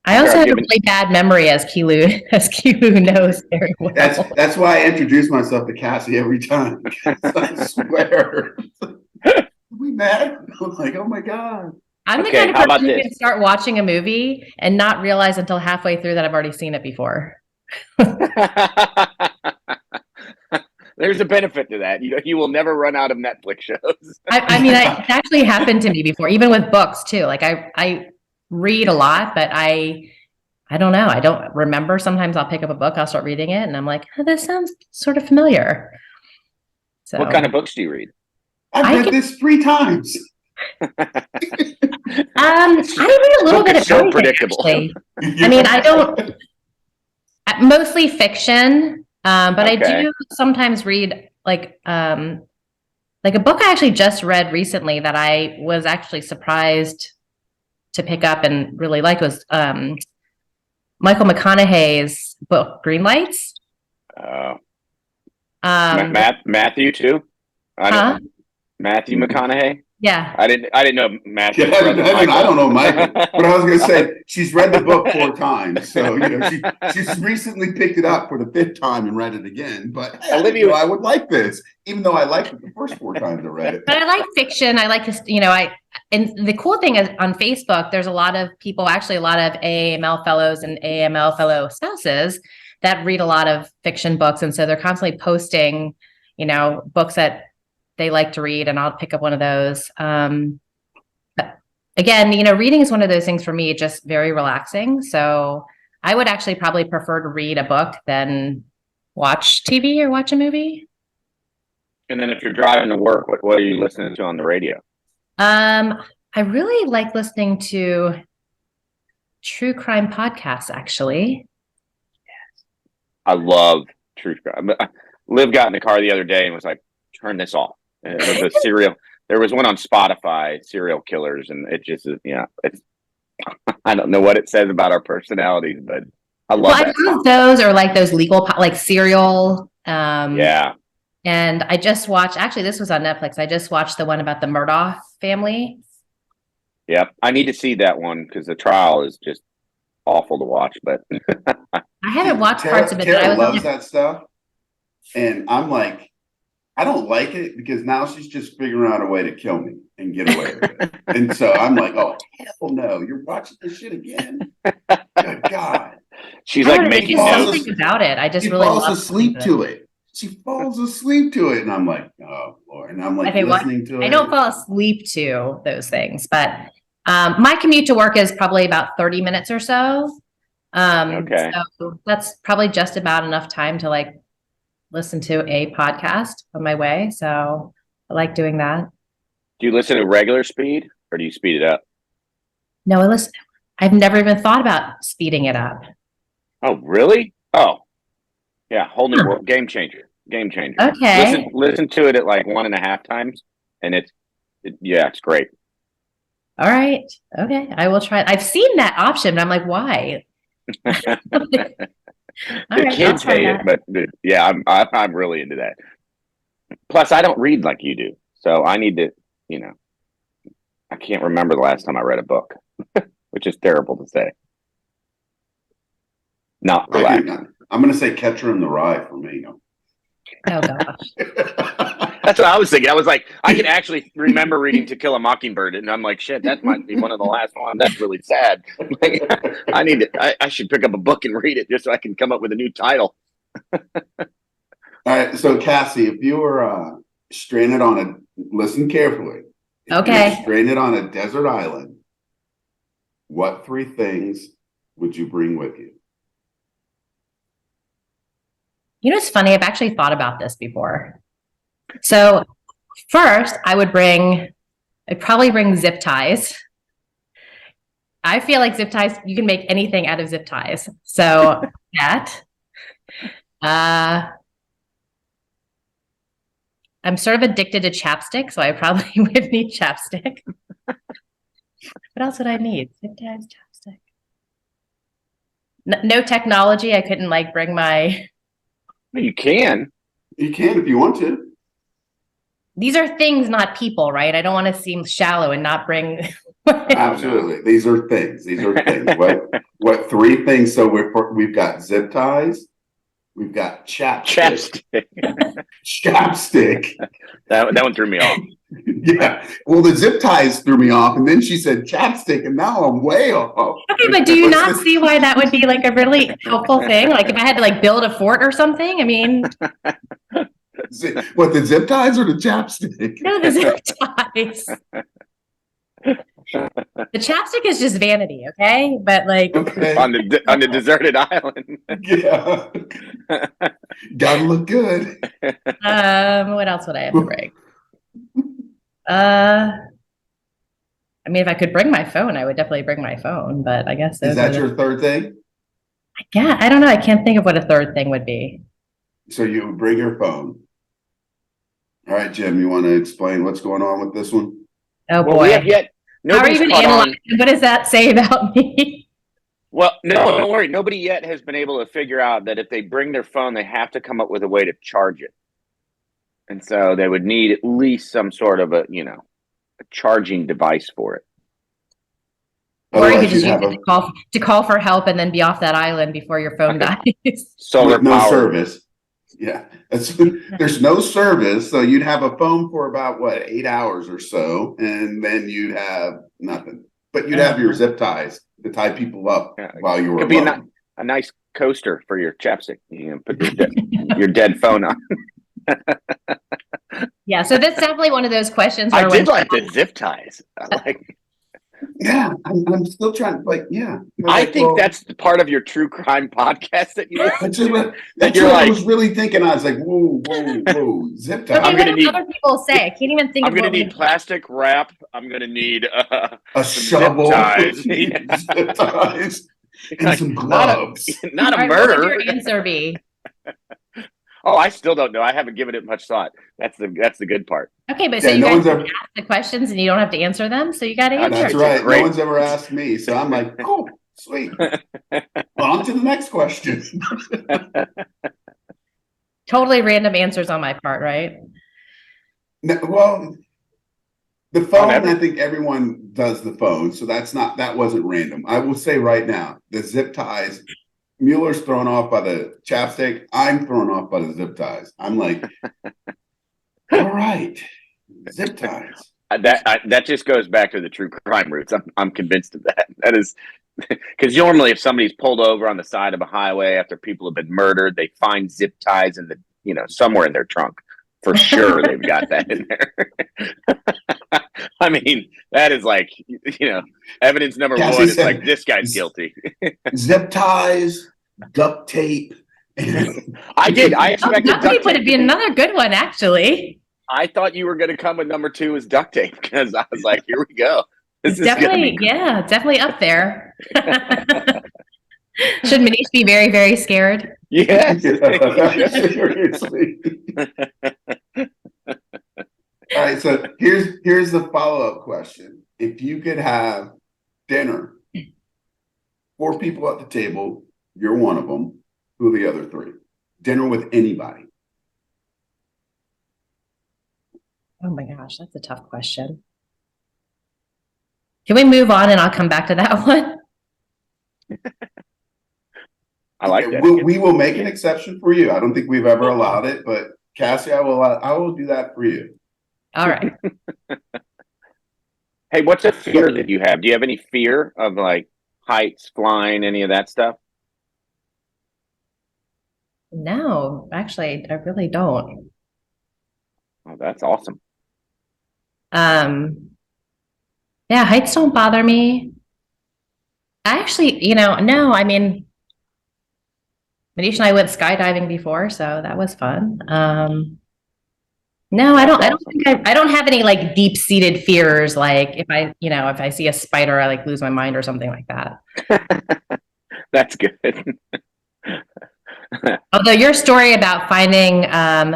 Speaker 3: I also have a really bad memory, as Kiilu knows very well.
Speaker 4: That's why I introduce myself to Cassie every time. I swear. Are we mad? I'm like, oh my God.
Speaker 3: I'm the kind of person who can start watching a movie and not realize until halfway through that I've already seen it before.
Speaker 2: There's a benefit to that. You will never run out of Netflix shows.
Speaker 3: I mean, it's actually happened to me before, even with books too. Like I read a lot, but I I don't know. I don't remember. Sometimes I'll pick up a book, I'll start reading it, and I'm like, oh, this sounds sort of familiar. So
Speaker 2: What kind of books do you read?
Speaker 4: I've read this 3 times.
Speaker 3: I read a little bit of
Speaker 2: so
Speaker 3: everything,
Speaker 2: predictable.
Speaker 3: actually. I mean, I don't mostly fiction, but I do sometimes read like a book I actually just read recently that I was actually surprised to pick up and really liked was Michael McConaughey's book, Green Lights.
Speaker 2: Matthew too? Matthew McConaughey?
Speaker 3: Yeah.
Speaker 2: I didn't know Matthew.
Speaker 4: I don't know Michael, but I was going to say she's read the book 4 times, so she's recently picked it up for the 5th time and read it again. But Olivia, I would like this, even though I liked it the first 4 times I read it.
Speaker 3: But I like fiction. I like this. And the cool thing is on Facebook, there's a lot of people, actually a lot of AAML fellows and AML fellow spouses that read a lot of fiction books, and so they're constantly posting, books that they like to read, and I'll pick up one of those. But again, reading is one of those things for me, just very relaxing. So I would actually probably prefer to read a book than watch TV or watch a movie.
Speaker 2: And then if you're driving to work, what are you listening to on the radio?
Speaker 3: I really like listening to true crime podcasts, actually.
Speaker 2: Yes. I love true crime. Liv got in the car the other day and was like, turn this off. It was a there was one on Spotify, serial killers, and it just is, it's, I don't know what it says about our personalities, but I love that.
Speaker 3: I love those, or like those legal, like Serial.
Speaker 2: Yeah.
Speaker 3: And I just watched, actually, this was on Netflix. I just watched the one about the Murdaugh family.
Speaker 2: Yep. I need to see that one because the trial is just awful to watch, but
Speaker 3: I haven't watched parts of it.
Speaker 4: Tara loves that stuff. And I'm like, I don't like it because now she's just figuring out a way to kill me and get away with it. And so I'm like, oh, hell no, you're watching this shit again? Good God.
Speaker 2: She's like making notes.
Speaker 3: Something about it. I just
Speaker 4: she
Speaker 3: really
Speaker 4: falls asleep to it. She falls asleep to it. And I'm like, oh, Lord. And I'm like listening to it.
Speaker 3: I don't fall asleep to those things, but my commute to work is probably about 30 minutes or so. So that's probably just about enough time to like listen to a podcast on my way. So I like doing that.
Speaker 2: Do you listen at regular speed or do you speed it up?
Speaker 3: No, I've never even thought about speeding it up.
Speaker 2: Oh, really? Oh, yeah. Whole new world. Game changer.
Speaker 3: Okay.
Speaker 2: Listen to it at like 1.5 times and it's great.
Speaker 3: All right. Okay. I will try. I've seen that option, but I'm like, why?
Speaker 2: The kids hate it, but yeah, I'm really into that. Plus, I don't read like you do, so I need to, I can't remember the last time I read a book, which is terrible to say. Not relax.
Speaker 4: I'm going to say Catcher in the Rye for me.
Speaker 3: Oh gosh.
Speaker 2: That's what I was thinking. I was like, I can actually remember reading To Kill a Mockingbird, and I'm like, shit, that might be one of the last ones. That's really sad. Like, I should pick up a book and read it just so I can come up with a new title.
Speaker 4: All right, so Cassie, if you were stranded listen carefully.
Speaker 3: Okay.
Speaker 4: Stranded on a desert island, what 3 things would you bring with you?
Speaker 3: It's funny. I've actually thought about this before. So first, I'd probably bring zip ties. I feel like zip ties, you can make anything out of zip ties. So that. I'm sort of addicted to chapstick, so I probably would need chapstick. What else would I need? Zip ties, chapstick. No technology. I couldn't bring my...
Speaker 2: You can.
Speaker 4: You can if you want to.
Speaker 3: These are things, not people, right? I don't want to seem shallow and not bring.
Speaker 4: Absolutely, these are things. What 3 things? So we've got zip ties, we've got chapstick. Chapstick.
Speaker 2: That one threw me off.
Speaker 4: Yeah. Well, the zip ties threw me off, and then she said chapstick, and now I'm way off.
Speaker 3: Okay, but do you not see why that would be like a really helpful thing? Like if I had to build a fort or something? I mean.
Speaker 4: What, the zip ties or the chapstick?
Speaker 3: No, the zip ties. The chapstick is just vanity, okay? But like,
Speaker 4: Okay.
Speaker 2: on the deserted island.
Speaker 4: Yeah. Gotta look good.
Speaker 3: what else would I have to bring? I mean, if I could bring my phone, I would definitely bring my phone. But I guess
Speaker 4: Is
Speaker 3: those
Speaker 4: that
Speaker 3: are
Speaker 4: your third thing?
Speaker 3: yeah. I don't know. I can't think of what a third thing would be.
Speaker 4: So you would bring your phone. All right, Jim, you want to explain what's going on with this one?
Speaker 3: Oh
Speaker 2: Well,
Speaker 3: boy.
Speaker 2: we have yet.
Speaker 3: How are you
Speaker 2: Nobody's
Speaker 3: going to
Speaker 2: caught
Speaker 3: analyze
Speaker 2: on.
Speaker 3: it? What does that say about me?
Speaker 2: Well, no, don't worry. Nobody yet has been able to figure out that if they bring their phone, they have to come up with a way to charge it. And so they would need at least some sort of a charging device for it.
Speaker 3: Or you could
Speaker 4: Otherwise,
Speaker 3: just
Speaker 4: you'd
Speaker 3: use
Speaker 4: have
Speaker 3: it to call for help and then be off that island before your phone dies.
Speaker 2: Solar
Speaker 4: with no
Speaker 2: power.
Speaker 4: service. Yeah, there's no service, so you'd have a phone for about 8 hours or so, and then you'd have nothing. But you'd have your zip ties to tie people up while you were
Speaker 2: Could be
Speaker 4: alone.
Speaker 2: a nice coaster for your chapstick. You put your dead phone on.
Speaker 3: Yeah, so that's definitely one of those questions.
Speaker 2: I did like the zip ties.
Speaker 4: Yeah, I'm still trying. Yeah.
Speaker 2: I think that's part of your true crime podcast that you listen to.
Speaker 4: That's what I was really thinking. I was like, whoa, zip tie.
Speaker 3: Okay, what do other people say? I can't even think
Speaker 2: I'm
Speaker 3: of
Speaker 2: going to need plastic wrap. I'm going to need
Speaker 4: a shovel,
Speaker 2: zip ties,
Speaker 4: zip ties, and some gloves.
Speaker 2: Not a
Speaker 3: All right,
Speaker 2: murder.
Speaker 3: what would your answer be?
Speaker 2: Oh, I still don't know. I haven't given it much thought. That's the good part.
Speaker 3: Okay, but so you guys ask the questions and you don't have to answer them, so you got to answer.
Speaker 4: That's right. No one's ever asked me, so I'm like, cool, sweet. On to the next question.
Speaker 3: Totally random answers on my part, right?
Speaker 4: No, well, the phone, I think everyone does the phone, so that wasn't random. I will say right now, the zip ties. Mueller's thrown off by the chapstick. I'm thrown off by the zip ties. I'm like, all right, zip ties.
Speaker 2: That just goes back to the true crime roots. I'm convinced of that. That is because normally if somebody's pulled over on the side of a highway after people have been murdered, they find zip ties in somewhere in their trunk. For sure, they've got that in there. I mean, that is like, evidence number
Speaker 4: Cassie
Speaker 2: one is like, this guy's guilty.
Speaker 4: Zip ties, duct tape.
Speaker 2: I did. I expected
Speaker 3: duct tape would be another good one, actually.
Speaker 2: I thought you were going to come with number 2 as duct tape because I was like, here we go. This is
Speaker 3: definitely, definitely up there. Should Manish be very, very scared?
Speaker 2: Yes.
Speaker 4: Seriously. All right, so here's the follow-up question. If you could have dinner, 4 people at the table, you're one of them, who are the other 3? Dinner with anybody.
Speaker 3: Oh my gosh, that's a tough question. Can we move on and I'll come back to that one?
Speaker 2: I like that.
Speaker 4: We will make an exception for you. I don't think we've ever allowed it, but Cassie, I will do that for you.
Speaker 3: All right.
Speaker 2: Hey, what's a fear that you have? Do you have any fear of like heights, flying, any of that stuff?
Speaker 3: No, actually, I really don't.
Speaker 2: Oh, that's awesome.
Speaker 3: Yeah, heights don't bother me. I actually, no, I mean, Manish and I went skydiving before, so that was fun. No, I don't think I don't have any like deep-seated fears. Like if I see a spider, I like lose my mind or something like that.
Speaker 2: That's good.
Speaker 3: Although your story about finding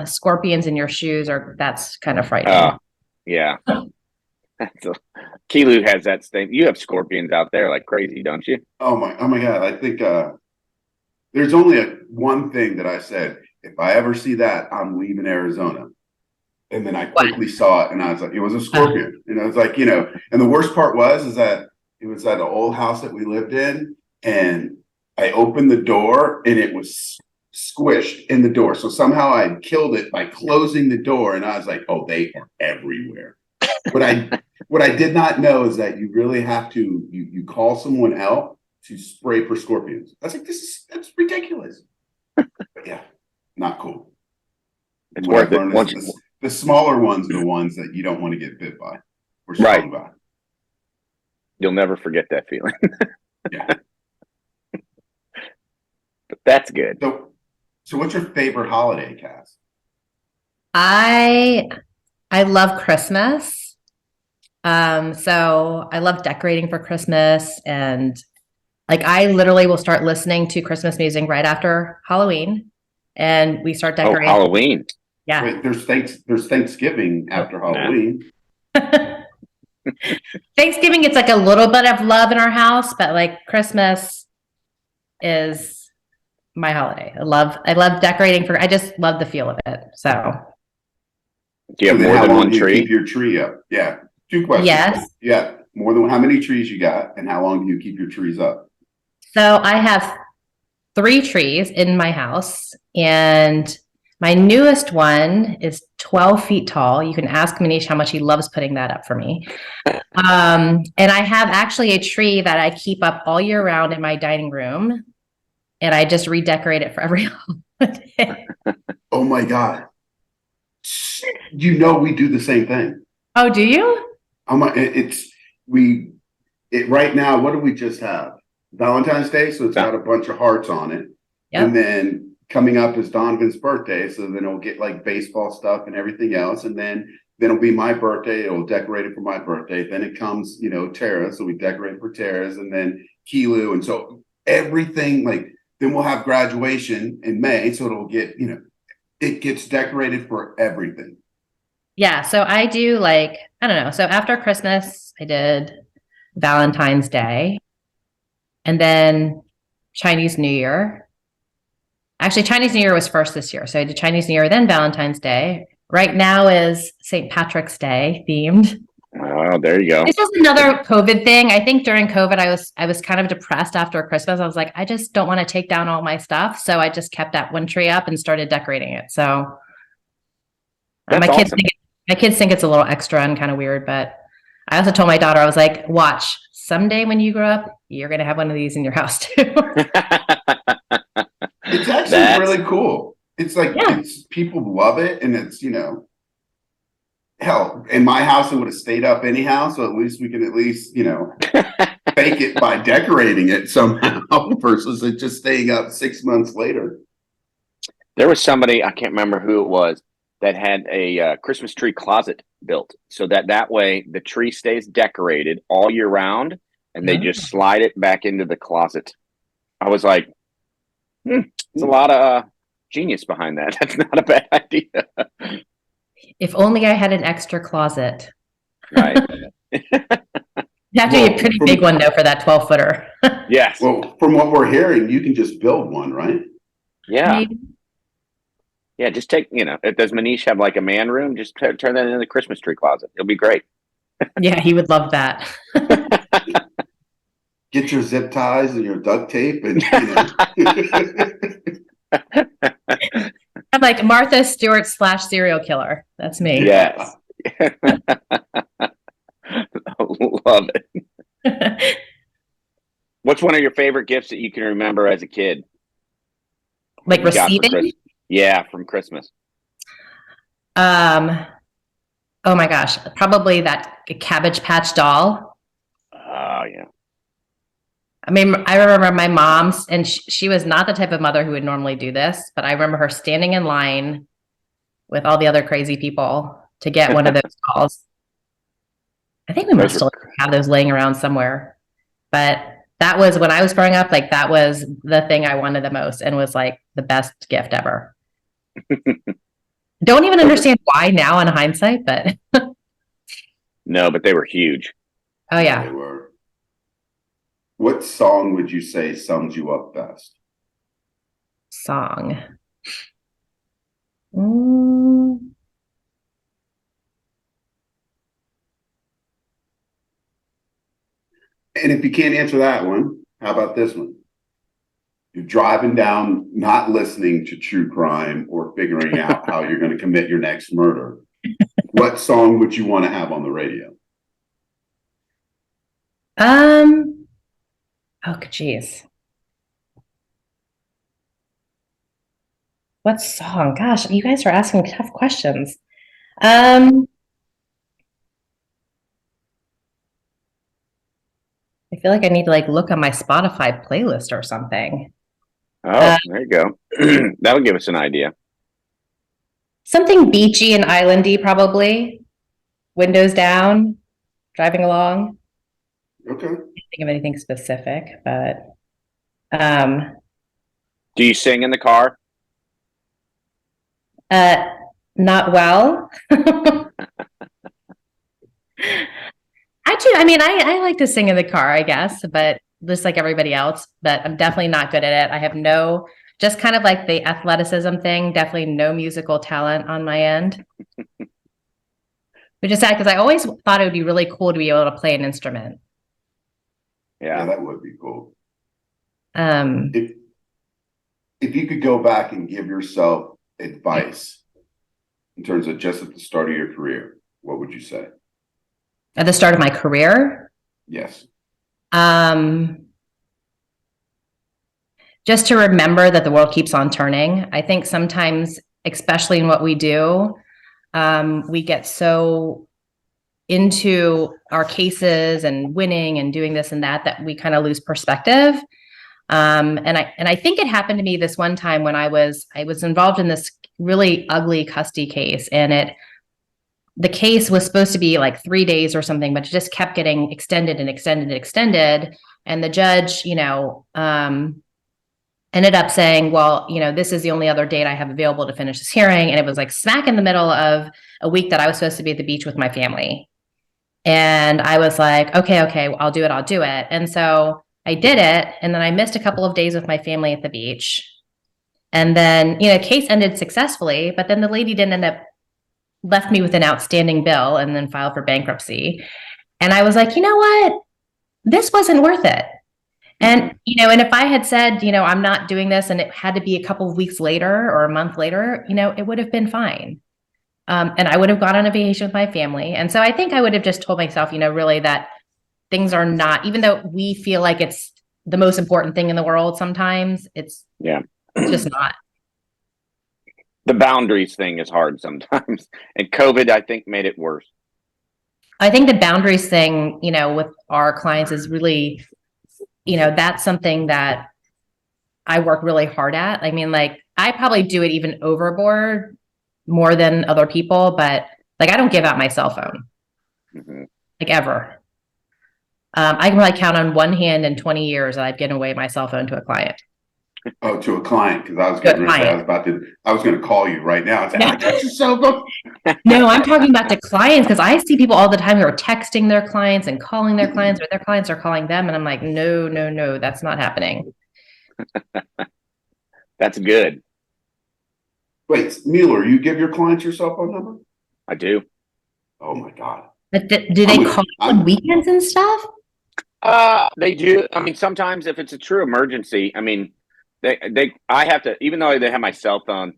Speaker 3: scorpions in your shoes that's kind of frightening.
Speaker 2: Yeah. Kiilu has that thing. You have scorpions out there like crazy, don't you?
Speaker 4: Oh my God. I think there's only one thing that I said. If I ever see that, I'm leaving Arizona. And then I quickly saw it and I was like, it was a scorpion. And I was like, and the worst part is that it was at an old house that we lived in. And I opened the door and it was squished in the door. So somehow I killed it by closing the door. And I was like, oh, they are everywhere. What I did not know is that you really have to, you call someone out to spray for scorpions. I was like, that's ridiculous. But yeah, not cool.
Speaker 2: It's worth it.
Speaker 4: The smaller ones are the ones that you don't want to get bit by or stung by.
Speaker 2: You'll never forget that feeling.
Speaker 4: Yeah.
Speaker 2: But that's good.
Speaker 4: So what's your favorite holiday, Cass?
Speaker 3: I love Christmas. So I love decorating for Christmas, and like I literally will start listening to Christmas music right after Halloween, and we start
Speaker 2: Oh,
Speaker 3: decorating.
Speaker 2: Halloween.
Speaker 3: Yeah.
Speaker 4: Wait, there's Thanksgiving after Halloween.
Speaker 3: Thanksgiving, it's like a little bit of love in our house, but like Christmas is my holiday. I love decorating I just love the feel of it. So
Speaker 2: Do you have
Speaker 4: then
Speaker 2: more
Speaker 4: how
Speaker 2: than
Speaker 4: long
Speaker 2: one
Speaker 4: do you
Speaker 2: tree?
Speaker 4: keep your tree up? Yeah. 2 questions.
Speaker 3: yes.
Speaker 4: Yeah. More than how many trees you got, and how long do you keep your trees up?
Speaker 3: So I have 3 trees in my house, and my newest one is 12 feet tall. You can ask Manish how much he loves putting that up for me. And I have actually a tree that I keep up all year round in my dining room, and I just redecorate it for every holiday.
Speaker 4: Oh my God. You know we do the same thing.
Speaker 3: Oh, do you?
Speaker 4: Right now, what do we just have? Valentine's Day, so it's got a bunch of hearts on it.
Speaker 3: Yep.
Speaker 4: And then coming up is Donovan's birthday, so then it'll get like baseball stuff and everything else. And then it'll be my birthday, it'll decorate it for my birthday. Then it comes, Tara, so we decorate for Tara's, and then Kiilu. And so everything, like, then we'll have graduation in May, so it'll get, it gets decorated for everything.
Speaker 3: Yeah, so I do like, I don't know. So after Christmas, I did Valentine's Day, and then Chinese New Year. Actually, Chinese New Year was first this year. So I did Chinese New Year, then Valentine's Day. Right now is St. Patrick's Day themed.
Speaker 2: Oh, there you go.
Speaker 3: This was another COVID thing. I think during COVID, I was kind of depressed after Christmas. I was like, I just don't want to take down all my stuff. So I just kept that one tree up and started decorating it. So
Speaker 2: That's
Speaker 3: my
Speaker 2: awesome.
Speaker 3: kids think it's a little extra and kind of weird, but I also told my daughter, I was like, watch, someday when you grow up, you're going to have one of these in your house too.
Speaker 4: It's actually really cool. It's like, people love it. And it's, hell, in my house, it would have stayed up anyhow. So at least we can fake it by decorating it somehow versus it just staying up 6 months later.
Speaker 2: There was somebody, I can't remember who it was, that had a Christmas tree closet built so that way the tree stays decorated all year round, and they just slide it back into the closet. I was like, there's a lot of genius behind that. That's not a bad idea.
Speaker 3: If only I had an extra closet.
Speaker 2: Right.
Speaker 3: You have to be a pretty big one, though, for that 12-footer.
Speaker 2: Yes.
Speaker 4: Well, from what we're hearing, you can just build one, right?
Speaker 2: Yeah.
Speaker 3: Maybe.
Speaker 2: Yeah, just take, does Manish have like a man room? Just turn that into the Christmas tree closet. It'll be great.
Speaker 3: Yeah, he would love that.
Speaker 4: Get your zip ties and your duct tape and,
Speaker 3: I'm like Martha Stewart / serial killer. That's me.
Speaker 2: Yes. Love it. What's one of your favorite gifts that you can remember as a kid?
Speaker 3: Like receiving?
Speaker 2: Yeah, from Christmas.
Speaker 3: Oh my gosh, probably that Cabbage Patch doll.
Speaker 2: Oh yeah.
Speaker 3: I mean, I remember my mom's, and she was not the type of mother who would normally do this, but I remember her standing in line with all the other crazy people to get one of those dolls. I think we must still have those laying around somewhere, but that was when I was growing up. Like that was the thing I wanted the most, and was like the best gift ever. Don't even understand why now in hindsight, but
Speaker 2: no, but they were huge.
Speaker 3: Oh yeah.
Speaker 4: They were. What song would you say sums you up best?
Speaker 3: Song.
Speaker 4: And if you can't answer that one, how about this one? You're driving down, not listening to true crime or figuring out how you're going to commit your next murder. What song would you want to have on the radio?
Speaker 3: Oh, geez. What song? Gosh, you guys are asking tough questions. feel like I need to like look on my Spotify playlist or something.
Speaker 2: Oh, there you go. That'll give us an idea.
Speaker 3: Something beachy and islandy, probably. Windows down, driving along.
Speaker 4: Okay.
Speaker 3: Can't think of anything specific, but
Speaker 2: Do you sing in the car?
Speaker 3: not well. Actually, I mean, I like to sing in the car, I guess, but just like everybody else, but I'm definitely not good at it. I have no, just kind of like the athleticism thing, definitely no musical talent on my end. Which is sad because I always thought it would be really cool to be able to play an instrument.
Speaker 4: Yeah, that would be cool.
Speaker 3: Um,
Speaker 4: If you could go back and give yourself advice in terms of just at the start of your career, what would you say?
Speaker 3: at the start of my career,
Speaker 4: Yes.
Speaker 3: just to remember that the world keeps on turning. I think sometimes, especially in what we do, we get so into our cases and winning and doing this and that we kind of lose perspective. And I think it happened to me this one time when I was involved in this really ugly custody case, and the case was supposed to be like 3 days or something, but it just kept getting extended and extended and extended. And the judge, ended up saying, well, this is the only other date I have available to finish this hearing. And it was like smack in the middle of a week that I was supposed to be at the beach with my family. And I was like, okay, I'll do it. And so I did it. And then I missed a couple of days with my family at the beach. And then, case ended successfully, but then the lady didn't end up, left me with an outstanding bill and then filed for bankruptcy. And I was like, you know what? This wasn't worth it. And, and if I had said, I'm not doing this and it had to be a couple of weeks later or a month later, it would have been fine. And I would have gone on a vacation with my family. And so I think I would have just told myself, really that things are not, even though we feel like it's the most important thing in the world, sometimes it's just not.
Speaker 2: The boundaries thing is hard sometimes. And COVID, I think, made it worse.
Speaker 3: I think the boundaries thing, with our clients is really, that's something that I work really hard at. I mean, like, I probably do it even overboard more than other people, but like, I don't give out my cell phone, like ever. I can probably count on one hand in 20 years that I've given away my cell phone to a client.
Speaker 4: Oh, to a client, because I was going to say I was going to call you right now and say, I got your cell phone.
Speaker 3: No, I'm talking about to clients, because I see people all the time who are texting their clients and calling their clients, or their clients are calling them, and I'm like, no, that's not happening.
Speaker 2: That's good.
Speaker 4: Wait, Mueller, you give your clients your cell phone number?
Speaker 2: I do.
Speaker 4: Oh my God.
Speaker 3: But do they call on weekends and stuff?
Speaker 2: They do. I mean, sometimes if it's a true emergency, I mean, I have to, even though they have my cell phone,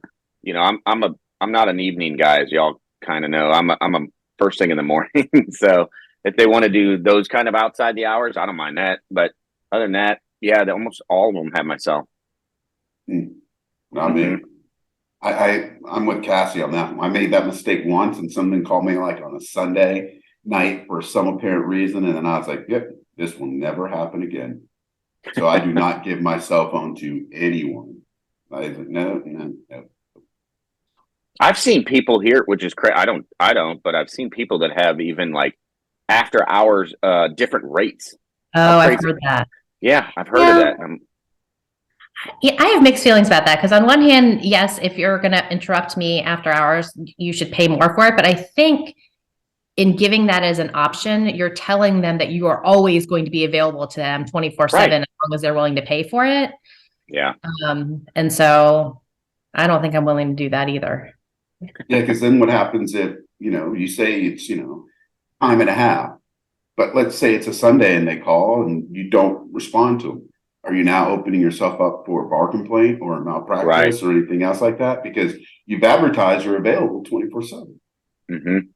Speaker 2: I'm not an evening guy, as y'all kind of know. I'm a first thing in the morning. So if they want to do those kind of outside the hours, I don't mind that. But other than that, yeah, almost all of them have my cell.
Speaker 4: Not me. I'm with Cassie on that one. I made that mistake once, and someone called me like on a Sunday night for some apparent reason, and then I was like, yep, this will never happen again. So I do not give my cell phone to anyone. I was like, no.
Speaker 2: I've seen people here, which is crazy. I don't, but I've seen people that have even like after hours, different rates.
Speaker 3: Oh, I've heard that.
Speaker 2: Yeah, I've heard of that.
Speaker 3: Yeah, I have mixed feelings about that, because on one hand, yes, if you're going to interrupt me after hours, you should pay more for it. But I think in giving that as an option, you're telling them that you are always going to be available to them 24/7, as long as they're willing to pay for it.
Speaker 2: Yeah.
Speaker 3: And so I don't think I'm willing to do that either.
Speaker 4: Yeah, because then what happens if, you say it's, time and a half, but let's say it's a Sunday and they call and you don't respond to them. Are you now opening yourself up for a bar complaint or a malpractice or anything else like that? Because you've advertised you're available 24/7.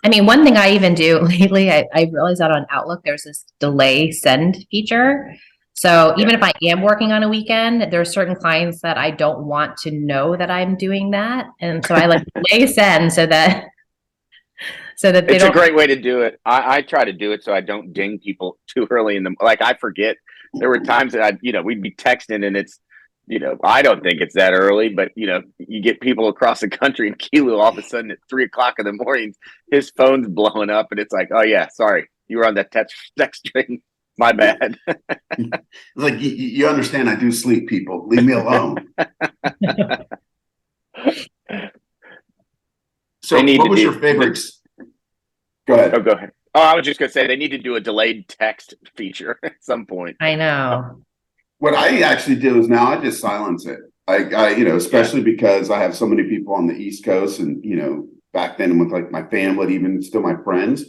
Speaker 3: I mean, one thing I even do lately, I realized that on Outlook, there's this delay send feature. So even if I am working on a weekend, there are certain clients that I don't want to know that I'm doing that. And so I like delay send so so that they
Speaker 2: It's a
Speaker 3: don't.
Speaker 2: great way to do it. I try to do it so I don't ding people too early in the, like, I forget. There were times that we'd be texting and it's, I don't think it's that early, but you get people across the country in Kiilu all of a sudden at 3 o'clock in the morning, his phone's blowing up and it's like, oh yeah, sorry, you were on that text string. My bad.
Speaker 4: Like, you understand I do sleep, people. Leave me alone. So what was your favorite? Go ahead.
Speaker 2: Oh, go ahead. Oh, I was just going to say they need to do a delayed text feature at some point.
Speaker 3: I know.
Speaker 4: What I actually do is now I just silence it. Especially because I have so many people on the East Coast and, back then with like my family, even still my friends,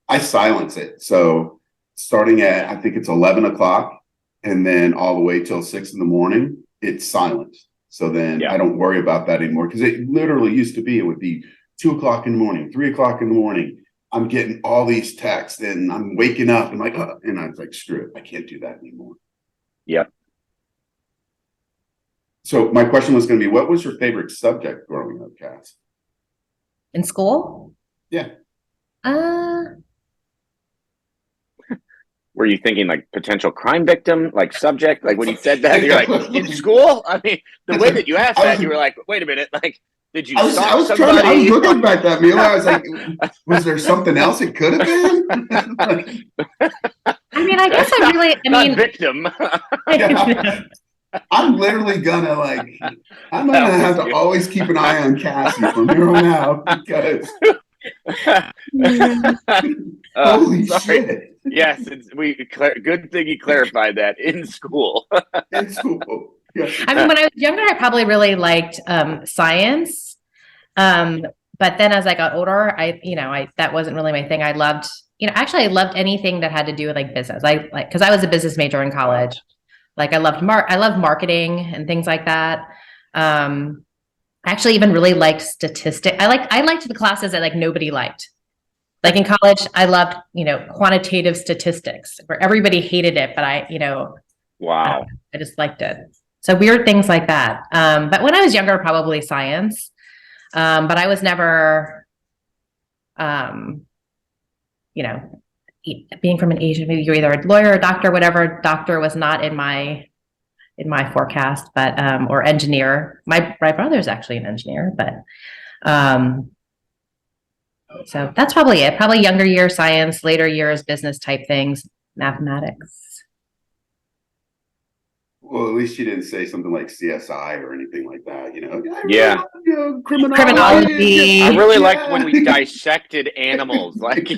Speaker 4: I silence it. So starting at, I think it's 11 o'clock and then all the way till 6 a.m, it's silenced. So then I don't worry about that anymore. Cause it literally used to be, it would be 2 o'clock in the morning, 3 o'clock in the morning. I'm getting all these texts and I'm waking up and like, and I was like, screw it. I can't do that anymore.
Speaker 2: Yep.
Speaker 4: So my question was going to be, what was your favorite subject growing up, Cass?
Speaker 3: In school?
Speaker 4: Yeah.
Speaker 2: Were you thinking like potential crime victim, like subject? Like when you said that, you're like, in school? I mean, the way that you asked that, you were like, wait a minute, like, did you stalk somebody?
Speaker 4: I was looking back at Mueller. I was like, was there something else it could have been?
Speaker 3: I mean, I guess
Speaker 2: not victim.
Speaker 4: I'm literally gonna I'm gonna have to always keep an eye on Cassie from here on out because holy shit.
Speaker 2: Yes, good thing you clarified that in school.
Speaker 4: In school. Yeah.
Speaker 3: I mean, when I was younger, I probably really liked science. But then as I got older, that wasn't really my thing. I loved, actually I loved anything that had to do with like business. Cause I was a business major in college. Like I loved marketing and things like that. I actually even really liked statistics. I liked the classes that like nobody liked. Like in college, I loved, quantitative statistics where everybody hated it, but
Speaker 2: wow.
Speaker 3: I just liked it. So weird things like that. But when I was younger, probably science. But I was never, being from an Asian, maybe you're either a lawyer or a doctor, whatever. Doctor was not in my forecast, but or engineer. My brother's actually an engineer, but so that's probably it. Probably younger years science, later years business type things, mathematics.
Speaker 4: Well, at least you didn't say something like CSI or anything like that,
Speaker 2: Yeah.
Speaker 3: Criminology.
Speaker 2: I really liked when we dissected animals. Like,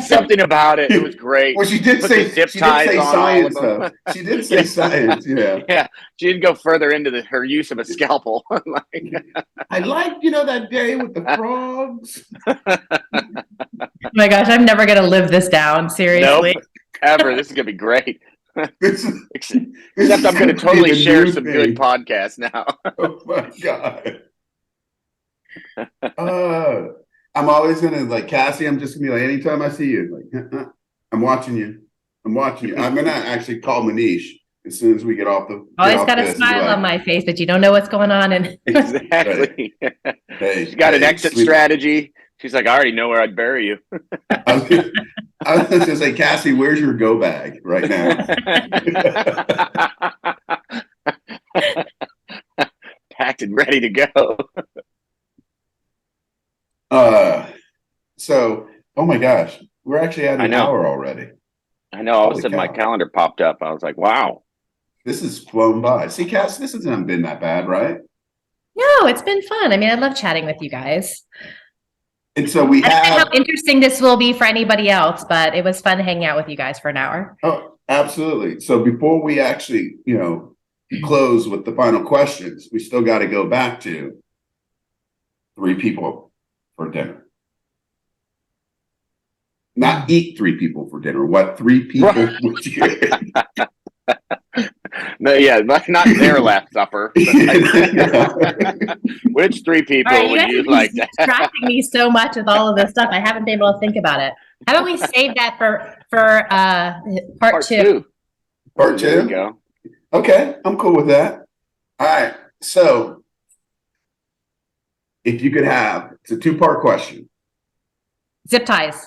Speaker 2: something about it. It was great.
Speaker 4: Well, she did say science, though. She did say science, yeah.
Speaker 2: Yeah. She didn't go further into her use of a scalpel.
Speaker 4: I liked, that day with the frogs.
Speaker 3: Oh my gosh, I'm never going to live this down. Seriously.
Speaker 2: Nope, ever. This is going to be great. Except I'm going to totally share some good podcasts now.
Speaker 4: Oh my God. I'm always going to Cassie, I'm just going to be like, anytime I see you, I'm watching you. I'm going to actually call Manish as soon as we get off the.
Speaker 3: Always got a smile on my face, but you don't know what's going on.
Speaker 2: Exactly.
Speaker 4: Hey,
Speaker 2: she's got an exit strategy. She's like, I already know where I'd bury you.
Speaker 4: I was going to say, Cassie, where's your go bag right now?
Speaker 2: Packed and ready to go.
Speaker 4: So, oh my gosh, we're actually at an hour already.
Speaker 2: I know. All of a sudden, my calendar popped up. I was like, wow.
Speaker 4: This has flown by. See, Cass, this hasn't been that bad, right?
Speaker 3: No, it's been fun. I mean, I love chatting with you guys.
Speaker 4: And so
Speaker 3: I don't know how interesting this will be for anybody else, but it was fun hanging out with you guys for an hour.
Speaker 4: Oh, absolutely. So before we actually, close with the final questions, we still got to go back to 3 people for dinner. Not eat 3 people for dinner. What 3 people would you eat?
Speaker 2: No, yeah, not their last supper. Which 3 people would you like to have?
Speaker 3: Distracting me so much with all of this stuff. I haven't been able to think about it. How about we save that for part 2?
Speaker 4: Part 2?
Speaker 2: There we go.
Speaker 4: Okay, I'm cool with that. All right. So if you could have, it's a 2-part question.
Speaker 3: Zip ties.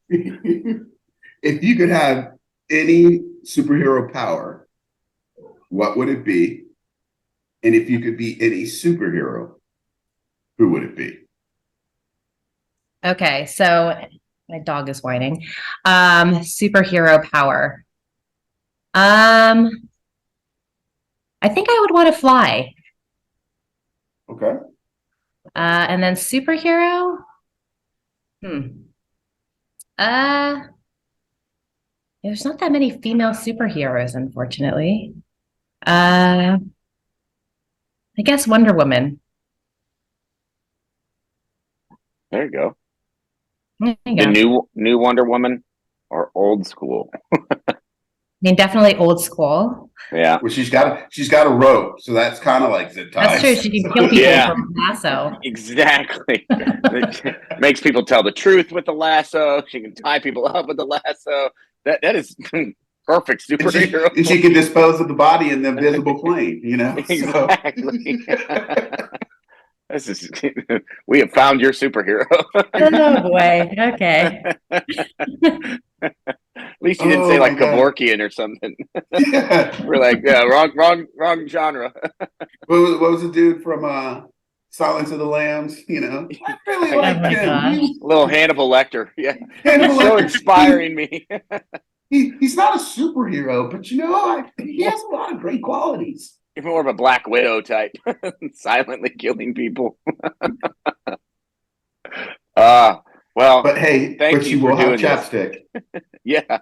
Speaker 4: If you could have any superhero power, what would it be? And if you could be any superhero, who would it be?
Speaker 3: Okay, so my dog is whining. Superhero power. I think I would want to fly.
Speaker 4: Okay.
Speaker 3: And then superhero? There's not that many female superheroes, unfortunately. I guess Wonder Woman.
Speaker 2: There you go.
Speaker 3: There you
Speaker 2: The
Speaker 3: go.
Speaker 2: new Wonder Woman or old school?
Speaker 3: I mean, definitely old school.
Speaker 2: Yeah.
Speaker 4: Well, she's got a rope, so that's kind of like zip ties.
Speaker 3: That's true. She can kill people
Speaker 2: Yeah.
Speaker 3: from a lasso.
Speaker 2: Exactly. Makes people tell the truth with the lasso. She can tie people up with the lasso. That is perfect superhero.
Speaker 4: And she can dispose of the body in the invisible plane, you know?
Speaker 2: Exactly. This is we have found your superhero.
Speaker 3: Oh boy. Okay.
Speaker 2: At least you didn't say like Kevorkian or something.
Speaker 4: Yeah.
Speaker 2: We're like, yeah, wrong genre.
Speaker 4: What was the dude from Silence of the Lambs? You know, I really
Speaker 2: Oh
Speaker 4: like
Speaker 3: my
Speaker 4: him.
Speaker 3: gosh.
Speaker 2: Little Hannibal Lecter. Yeah.
Speaker 4: Hannibal
Speaker 2: So
Speaker 4: Lecter.
Speaker 2: inspiring me.
Speaker 4: He's not a superhero, but you know, he has a lot of great qualities.
Speaker 2: You're more of a Black Widow type, silently killing people. Well,
Speaker 4: But hey,
Speaker 2: thank you
Speaker 4: she
Speaker 2: for
Speaker 4: will have
Speaker 2: doing this.
Speaker 4: chapstick.
Speaker 2: Yeah.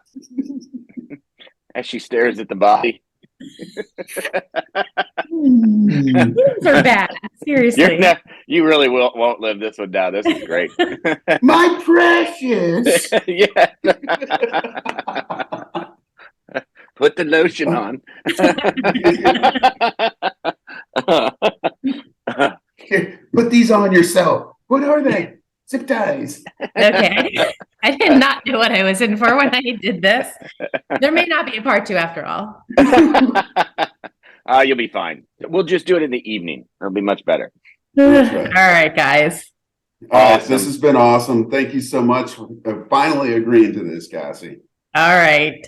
Speaker 2: As she stares at the body.
Speaker 3: These are bad. Seriously.
Speaker 2: You really won't live this one down. This is great.
Speaker 4: My precious.
Speaker 2: Yeah. Put the lotion on.
Speaker 4: Here, put these on yourself. What are they? Zip ties.
Speaker 3: Okay. I did not know what I was in for when I did this. There may not be a part 2 after all.
Speaker 2: You'll be fine. We'll just do it in the evening. It'll be much better.
Speaker 4: That's right.
Speaker 3: All right, guys.
Speaker 2: Awesome.
Speaker 4: This has been awesome. Thank you so much for finally agreeing to this, Cassie.
Speaker 3: All right.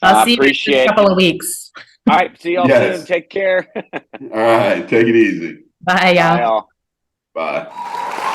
Speaker 3: I'll see you in a couple of weeks.
Speaker 2: All right. See y'all soon. Take care.
Speaker 4: All right. Take it easy.
Speaker 3: Bye, y'all.
Speaker 2: Bye, y'all.
Speaker 4: Bye.